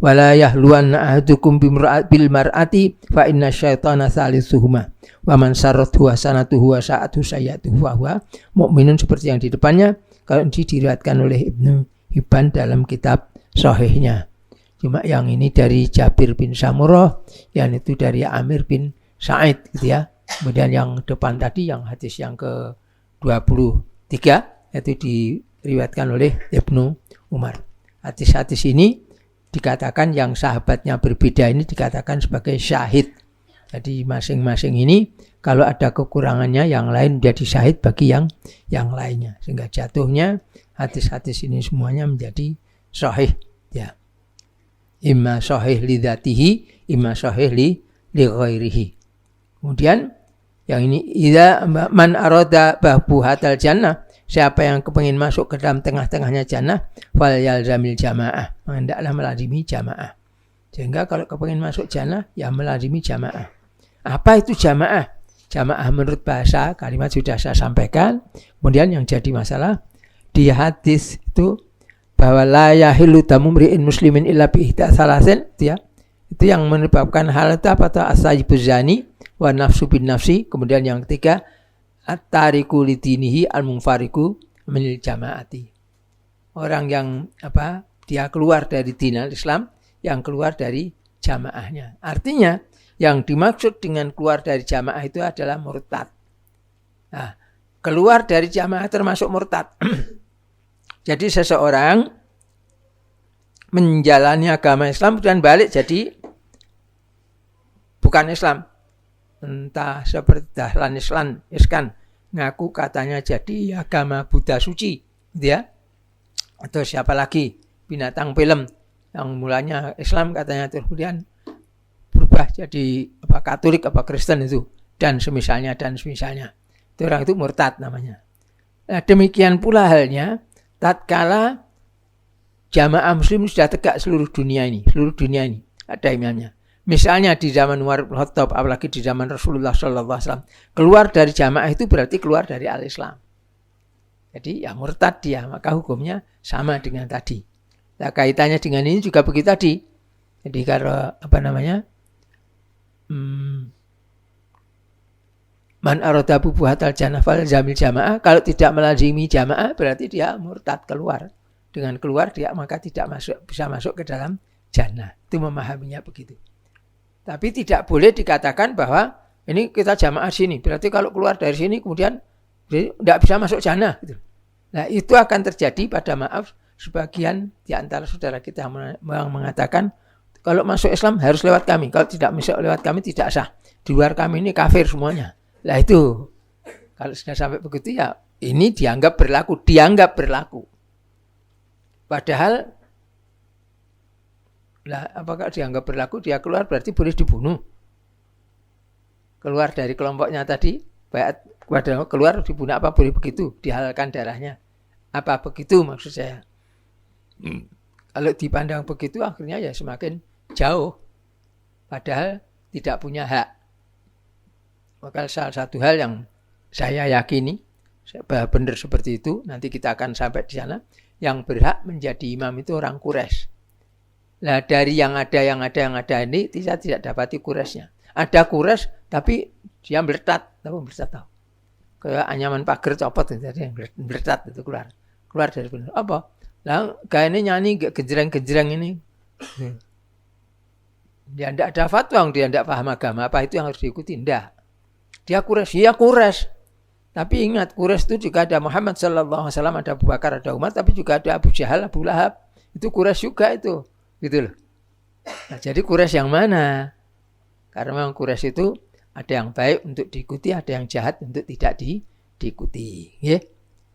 wala yahluwanna ahadukum bil mar'ati fa inna syaitana salisuhuma wa man sarrathu hasanatuhu wa sa'atuhu sayyi'atuhu fa huwa mu'minun, seperti yang di depannya. Kalau diriwayatkan oleh Ibnu Hibban dalam kitab sahihnya. Cuma yang ini dari Jabir bin Samurah, yang itu dari Amir bin Sa'id gitu ya. Kemudian yang depan tadi yang hadis yang ke-23 itu diriwayatkan oleh Ibnu Umar. Hadis-hadis ini dikatakan yang sahabatnya berbeda ini dikatakan sebagai syahid. Jadi masing-masing ini kalau ada kekurangannya yang lain jadi syahid bagi yang lainnya. Sehingga jatuhnya hadis-hadis ini semuanya menjadi sahih ya. Imma sahih li dzatihi, imma sahih li ghairihi. Kemudian yang ini idza man arada bahbuhatal jannah, siapa yang kepingin masuk ke dalam tengah-tengahnya jannah, fal yalzamil jamaah, hendaklah melazimi jamaah. Sehingga kalau kepingin masuk jannah ya melazimi jamaah. Apa itu jamaah? Jamaah menurut bahasa kalimat sudah saya sampaikan. Kemudian yang jadi masalah di hadis itu bahwa la yahillu damu mri'in muslimin illa bi ihda salasin ya. Itu yang menyebabkan hal itu apa tuh asayibuz zani wa nafsu bin nafsi. Kemudian yang ketiga at-tariku lidinihi al-munfariku minil jamaati. Orang yang dia keluar dari dinul Islam, yang keluar dari jamaahnya. Artinya yang dimaksud dengan keluar dari jamaah itu adalah murtad. Nah, keluar dari jamaah termasuk murtad. Jadi seseorang menjalani agama Islam dan balik jadi bukan Islam. Entah seperti Dahlan Iskan ngaku katanya jadi agama Buddha suci, gitu ya. Atau siapa lagi binatang film yang mulanya Islam katanya kemudian berubah jadi Katolik Kristen itu dan semisalnya. Itu orang itu murtad namanya. Nah, demikian pula halnya tatkala jamaah muslim sudah tegak seluruh dunia ini ada imamnya. Misalnya di zaman Umar bin Khattab, apalagi di zaman Rasulullah SAW, keluar dari jamaah itu berarti keluar dari al-Islam. Jadi ya murtad dia, maka hukumnya sama dengan tadi. Nah, kaitannya dengan ini juga begitu tadi. Jadi kalau man arada buhatal jannah fal zamil jamaah, kalau tidak melazimi jamaah berarti dia murtad keluar. Dengan keluar dia maka tidak bisa masuk ke dalam jannah. Itu memahaminya begitu. Tapi tidak boleh dikatakan bahwa ini kita jamaah sini, berarti kalau keluar dari sini kemudian tidak bisa masuk jannah. Gitu. Nah itu akan terjadi pada sebagian di antara saudara kita yang mengatakan kalau masuk Islam harus lewat kami, kalau tidak masuk lewat kami tidak sah. Di luar kami ini kafir semuanya. Lah itu kalau sudah sampai begitu ya ini dianggap berlaku. Padahal apakah dianggap berlaku dia keluar berarti boleh dibunuh. Keluar dari kelompoknya tadi, keluar dibunuh apa boleh begitu, dihalalkan darahnya. Apa begitu maksud saya? Kalau dipandang begitu akhirnya ya semakin jauh. Padahal tidak punya hak. Maka salah satu hal yang saya yakini benar seperti itu, nanti kita akan sampai di sana, yang berhak menjadi imam itu orang Quraisy. Nah dari yang ada ini saya tidak dapati Quraisynya. Ada Quraisy tapi dia bertat tahu. Kayak anyaman pagar copot itu yang bertat itu keluar dari benar. Apa? Lah kayaknya nyanyi gejreng-gejreng ini. Dia tidak ada fatwa, dia tidak paham agama, apa itu yang harus diikuti? Tidak. Dia Quraisy, ya Quraisy. Tapi ingat Quraisy itu juga ada Muhammad SAW, ada Abu Bakar, ada Umar, tapi juga ada Abu Jahal, Abu Lahab. Itu Quraisy juga itu. Gitu loh. Nah, jadi Quraisy yang mana? Karena memang Quraisy itu ada yang baik untuk diikuti, ada yang jahat untuk tidak diikuti. Ya?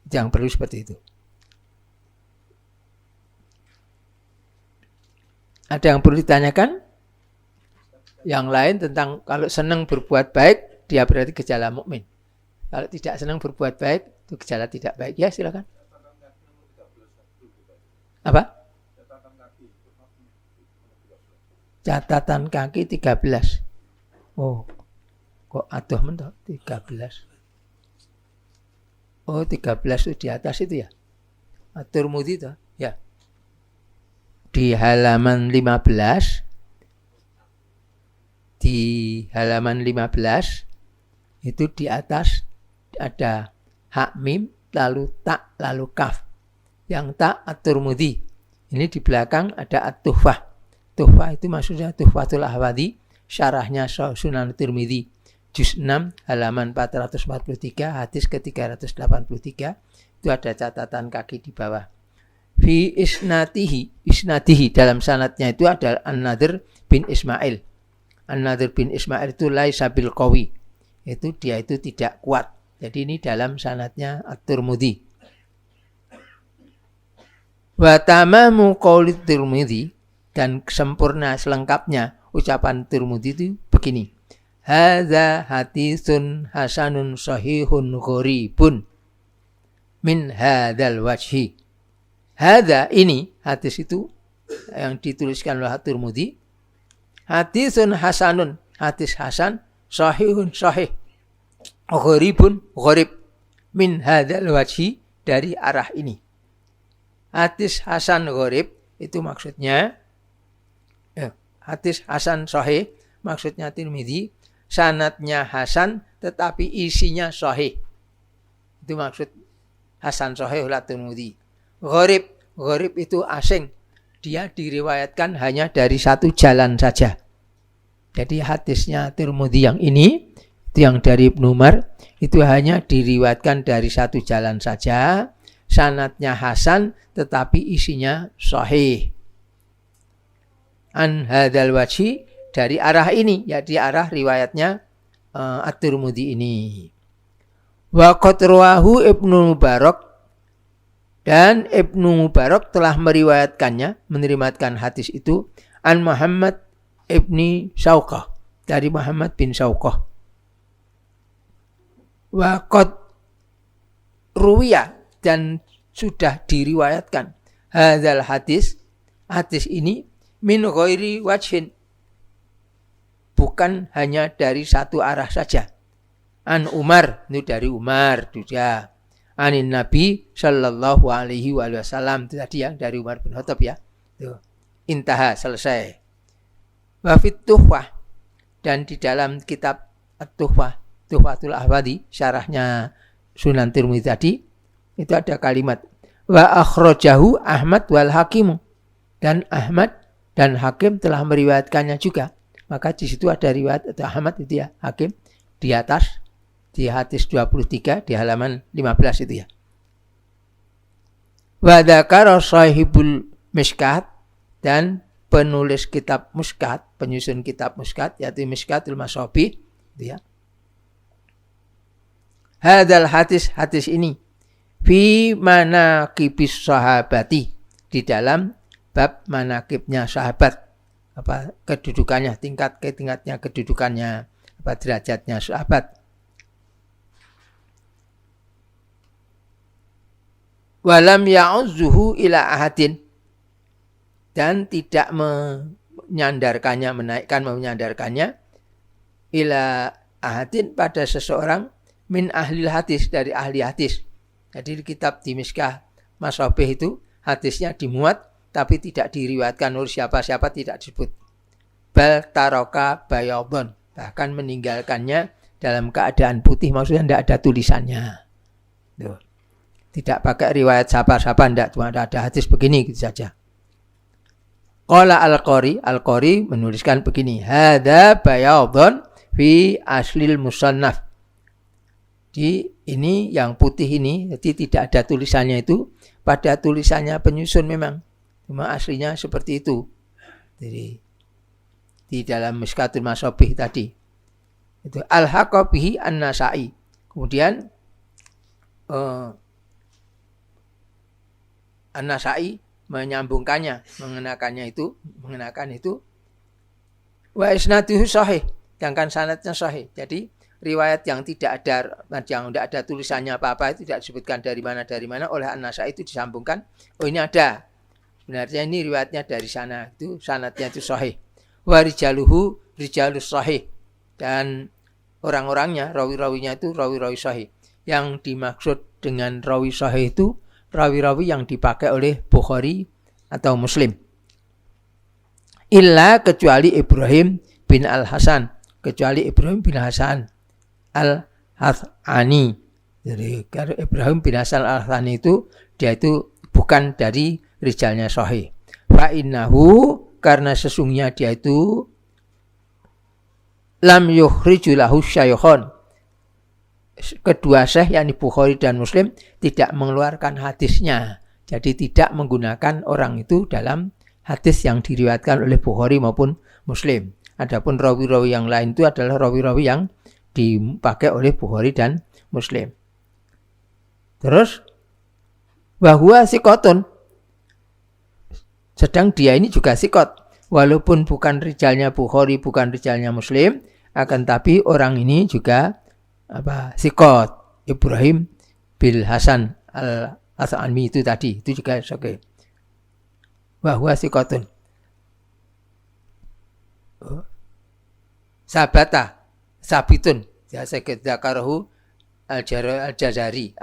Yang perlu seperti itu. Ada yang perlu ditanyakan? Yang lain tentang kalau senang berbuat baik, dia berarti gejala mukmin. Kalau tidak senang berbuat baik, itu gejala tidak baik. Ya, silakan. Apa? Catatan kaki 13. Oh, kok aduh mentok 13. Oh, 13 itu di atas itu ya. At-Tirmidzi itu ya. Di halaman 15. Di halaman 15 itu di atas ada hak mim, lalu tak, lalu kaf. Yang tak At-Tirmidzi. Ini di belakang ada At-Tuhfah. Tuhfah itu maksudnya Tuhfatul Ahwadi, syarahnya Sunan Tirmidzi. juz 6 halaman 443 hadis ke-383 itu ada catatan kaki di bawah. Fi isnatihi dalam sanadnya itu ada An-Nadhr bin Ismail. An-Nadhr bin Ismail itu laisa bil qawi. Itu dia itu tidak kuat. Jadi ini dalam sanadnya At-Tirmidzi. Wa tamamu qauli Tirmidzi, dan sempurna selengkapnya ucapan Tirmidzi itu begini. Hadza haditsun hasanun sahihun gharibun min hadzal wajhi. Hadza ini hadis itu yang dituliskan oleh Tirmidzi. Haditsun hasanun, hadis hasan, sahihun sahih, gharibun gharib min hadzal wajhi, dari arah ini. Hadis hasan gharib itu maksudnya hadis hasan sahih maksudnya Tirmidzi, sanadnya hasan tetapi isinya sahih. Itu maksud hasan sahih oleh Tirmidzi. Gharib itu asing. Dia diriwayatkan hanya dari satu jalan saja. Jadi hadisnya Tirmidzi yang ini, itu yang dari Ibnu Umar, itu hanya diriwayatkan dari satu jalan saja. Sanadnya hasan tetapi isinya sahih. An hadzal wajhi, dari arah ini, ya di arah riwayatnya At-Tirmidzi ini. Wa qad rawahu Ibnu Mubarak, dan Ibnu Mubarak telah meriwayatkan hadis itu an Muhammad ibni Syauqah, dari Muhammad bin Syauqah. Wa qad ruwiya, dan sudah diriwayatkan hadzal hadis ini min ghairi wajhin, bukan hanya dari satu arah saja. An Umar, itu dari Umar juga. Anin Nabi sallallahu alaihi wasallam, itu tadi yang dari Umar bin Khattab ya. Tuh. Intaha, selesai. Wa fit Tuhfah, dan di dalam kitab At-Tuhfah, Tuhfatul Ahwadi, syarahnya Sunan Tirmidzi tadi, itu ada kalimat wa akhrajahu Ahmad wal Hakim, dan Ahmad dan Hakim telah meriwayatkannya juga. Maka di situ ada riwayat atau Ahmad itu ya, Hakim di atas, di hadis 23 di halaman 15 itu ya. Wa dzakara sahibul Mishkat, dan penulis kitab Muskat, penyusun kitab Muskat, yaitu Mishkatul Masabih itu ya. Hadzal hadis ini fi manaqibis sahabati, di dalam bab manaqibnya sahabat, apa kedudukannya, tingkatnya kedudukannya, apa derajatnya sahabat. Walam ya'uzzuhu ila ahadin, dan tidak menyandarkannya, menyandarkannya ila ahadin, pada seseorang min ahlil hadis, dari ahli hadis. Jadi di kitab di Mishkah Masabih itu hadisnya dimuat tapi tidak diriwayatkan oleh siapa-siapa, tidak disebut. Bal taraka bayadun, bahkan meninggalkannya dalam keadaan putih, maksudnya tidak ada tulisannya. Tuh. Tidak pakai riwayat siapa-siapa, tidak, cuma ada hadis begini gitu saja. Qala Al-Qari menuliskan begini, hadza bayadun fi aslil musannaf. Di ini yang putih ini, jadi tidak ada tulisannya, itu pada tulisannya penyusun memang, cuma aslinya seperti itu. Jadi di dalam Mishkatul Masabih tadi itu al-haqa bihi an-Nasa'i. Kemudian An-Nasa'i menyambungkannya, mengenakan itu wa isnaduhu sahih, sedangkan sanadnya sahih. Jadi riwayat yang tidak ada tulisannya apa-apa itu tidak disebutkan dari mana oleh An-Nasa'i, itu disambungkan. Oh ini ada, sebenarnya ini riwayatnya dari sana, itu sanadnya itu sahih. Wa rijaluhu rijalus sahih, dan orang-orangnya, rawi-rawinya itu rawi-rawi sahih. Yang dimaksud dengan rawi sahih itu rawi-rawi yang dipakai oleh Bukhari atau Muslim. Illa, kecuali Ibrahim bin Al-Hasan, kecuali Ibrahim bin Hasan Al-Hathani. Jadi Ibrahim bin Hasan Al-Hathani itu, dia itu bukan dari rijalnya sahih. Fa innahu, karena sesungguhnya dia itu lam yukhriju lahu syaikhon. Kedua syekh yakni Bukhari dan Muslim tidak mengeluarkan hadisnya. Jadi tidak menggunakan orang itu dalam hadis yang diriwayatkan oleh Bukhari maupun Muslim. Adapun rawi-rawi yang lain itu adalah rawi-rawi yang dipakai oleh Bukhari dan Muslim. Terus bahwa sikotun, sedang dia ini juga sikot, walaupun bukan rijalnya Bukhari, bukan rijalnya Muslim, akan tapi orang ini juga sikot. Ibrahim bin Hasan al-As'ami itu tadi, itu juga oke. Bahwa sikotun sabitun ya zakarahu Al-Jazari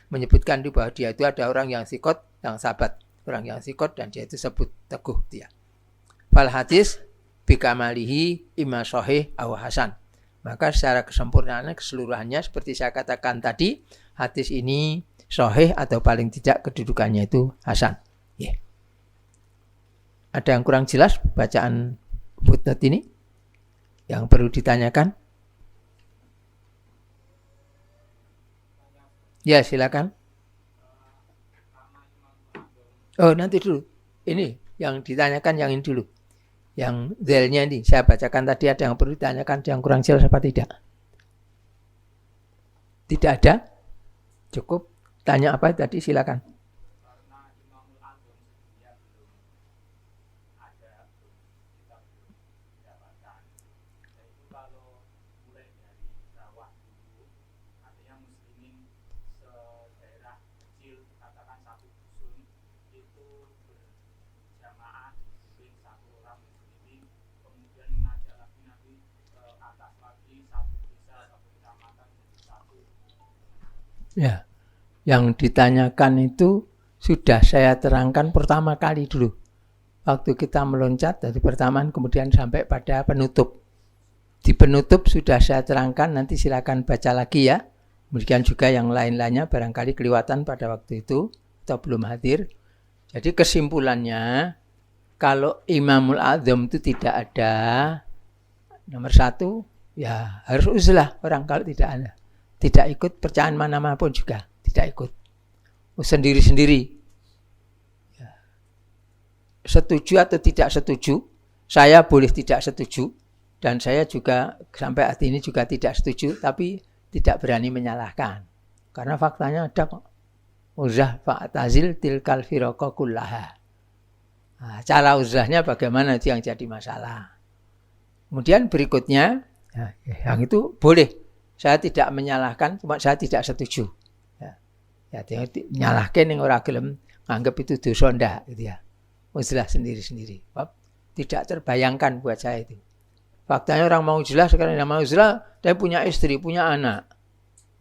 menyebutkan di bahwa dia itu ada orang yang sikot, yang sabat, orang yang sikot, dan dia itu sebut teguh dia. Fal hadis bikamalihi imma sahih aw hasan. Maka secara kesempurnaan keseluruhannya seperti saya katakan tadi, hadis ini sahih atau paling tidak kedudukannya itu hasan. Yeah. Ada yang kurang jelas bacaan footnote ini yang perlu ditanyakan? Ya, silakan. Oh, nanti dulu. Ini yang ditanyakan yang ini dulu. Yang zelnya ini saya bacakan tadi, ada yang perlu ditanyakan, ada yang kurang jelas apa tidak? Tidak ada? Cukup. Tanya apa tadi, silakan. Ya, yang ditanyakan itu sudah saya terangkan pertama kali dulu. Waktu kita meloncat dari pertamaan kemudian sampai pada penutup. Di penutup sudah saya terangkan, nanti silakan baca lagi ya. Demikian juga yang lain-lainnya barangkali kelewatan pada waktu itu atau belum hadir. Jadi kesimpulannya, kalau Imamul A'zam itu tidak ada, nomor satu, ya harus uzlah orang kalau tidak ada. Tidak ikut percayaan manapun juga, tidak ikut. Sendiri-sendiri. Ya. Setuju atau tidak setuju, saya boleh tidak setuju, dan saya juga sampai saat ini juga tidak setuju, tapi tidak berani menyalahkan. Karena faktanya ada kok. Uzlah fa'tazil tilkal firqa kullaha. Nah, cara uzlahnya bagaimana itu yang jadi masalah. Kemudian berikutnya, ya, yang itu boleh. Saya tidak menyalahkan, cuma saya tidak setuju. Ya, menyalahkan yang orang gelem anggap itu dosa ndak gitu ya. Uzlah sendiri-sendiri. Tidak terbayangkan buat saya itu. Faktanya orang mau uzlah sekarang yang mau uzlah, dia punya istri, punya anak.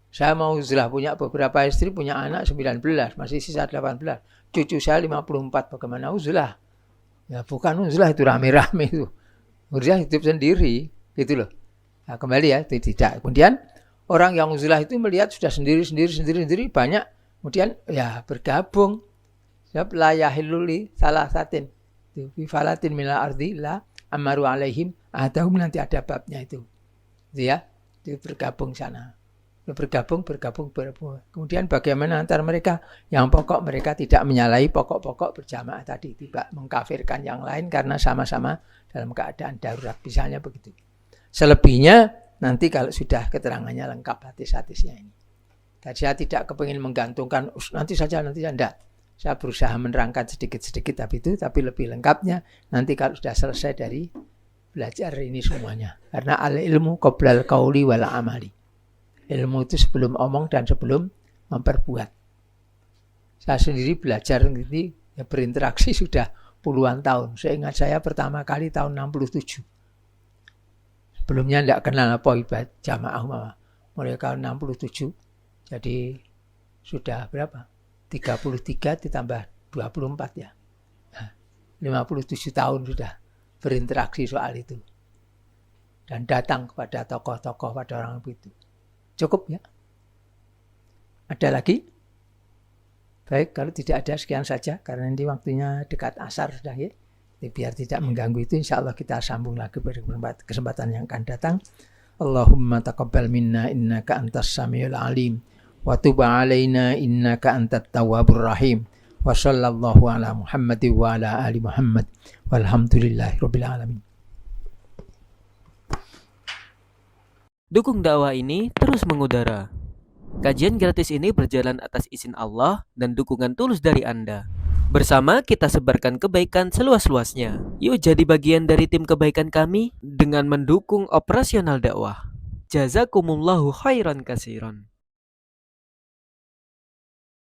Saya mau uzlah, punya beberapa istri, punya anak 19, masih sisa 18. Cucu saya 54, bagaimana uzlah? Ya bukan uzlah itu rame-rame itu. Uzlah hidup sendiri, gitu loh. Nah, kembali ya, itu tidak. Kemudian orang yang uzlah itu melihat sudah sendiri banyak, kemudian ya bergabung. Sebab la yahilluli salah satin. Fi falatin minal ardi la amaru alaihim adahum, nanti ada babnya itu. Itu ya, itu bergabung sana. Bergabung. Kemudian bagaimana antar mereka? Yang pokok mereka tidak menyalahi pokok-pokok berjamaah tadi, tidak mengkafirkan yang lain karena sama-sama dalam keadaan darurat, misalnya begitu. Selebihnya nanti kalau sudah keterangannya lengkap hadis-hadisnya ini. Dan saya tidak kepingin menggantungkan nanti saja enggak. Saya berusaha menerangkan sedikit-sedikit tapi lebih lengkapnya nanti kalau sudah selesai dari belajar ini semuanya. Karena al-ilmu qoblal qauli wal amali. Ilmu itu sebelum omong dan sebelum memperbuat. Saya sendiri belajar ini ya, berinteraksi sudah puluhan tahun. Saya ingat saya pertama kali tahun 67. Sebelumnya tidak kenal apa ibadah jamaah mulai tahun 67. Jadi sudah berapa? 33 ditambah 24 ya. Nah, 57 tahun sudah berinteraksi soal itu. Dan datang kepada tokoh-tokoh pada orang itu. Cukup ya? Ada lagi? Baik, kalau tidak ada sekian saja karena nanti waktunya dekat asar sudah ya. Biar tidak mengganggu itu, insya Allah kita sambung lagi pada kesempatan yang akan datang. Allahumma taqabbal minna innaka antas samiul alim wa tub alaina innaka antat tawwabur rahim. Wa sallallahu ala Muhammadin wa ala ali Muhammad walhamdulillahi rabbil alamin. Dukung dakwah ini terus mengudara. Kajian gratis ini berjalan atas izin Allah dan dukungan tulus dari Anda. Bersama kita sebarkan kebaikan seluas-luasnya. Yuk jadi bagian dari tim kebaikan kami dengan mendukung operasional dakwah. Jazakumullahu khairan katsiran.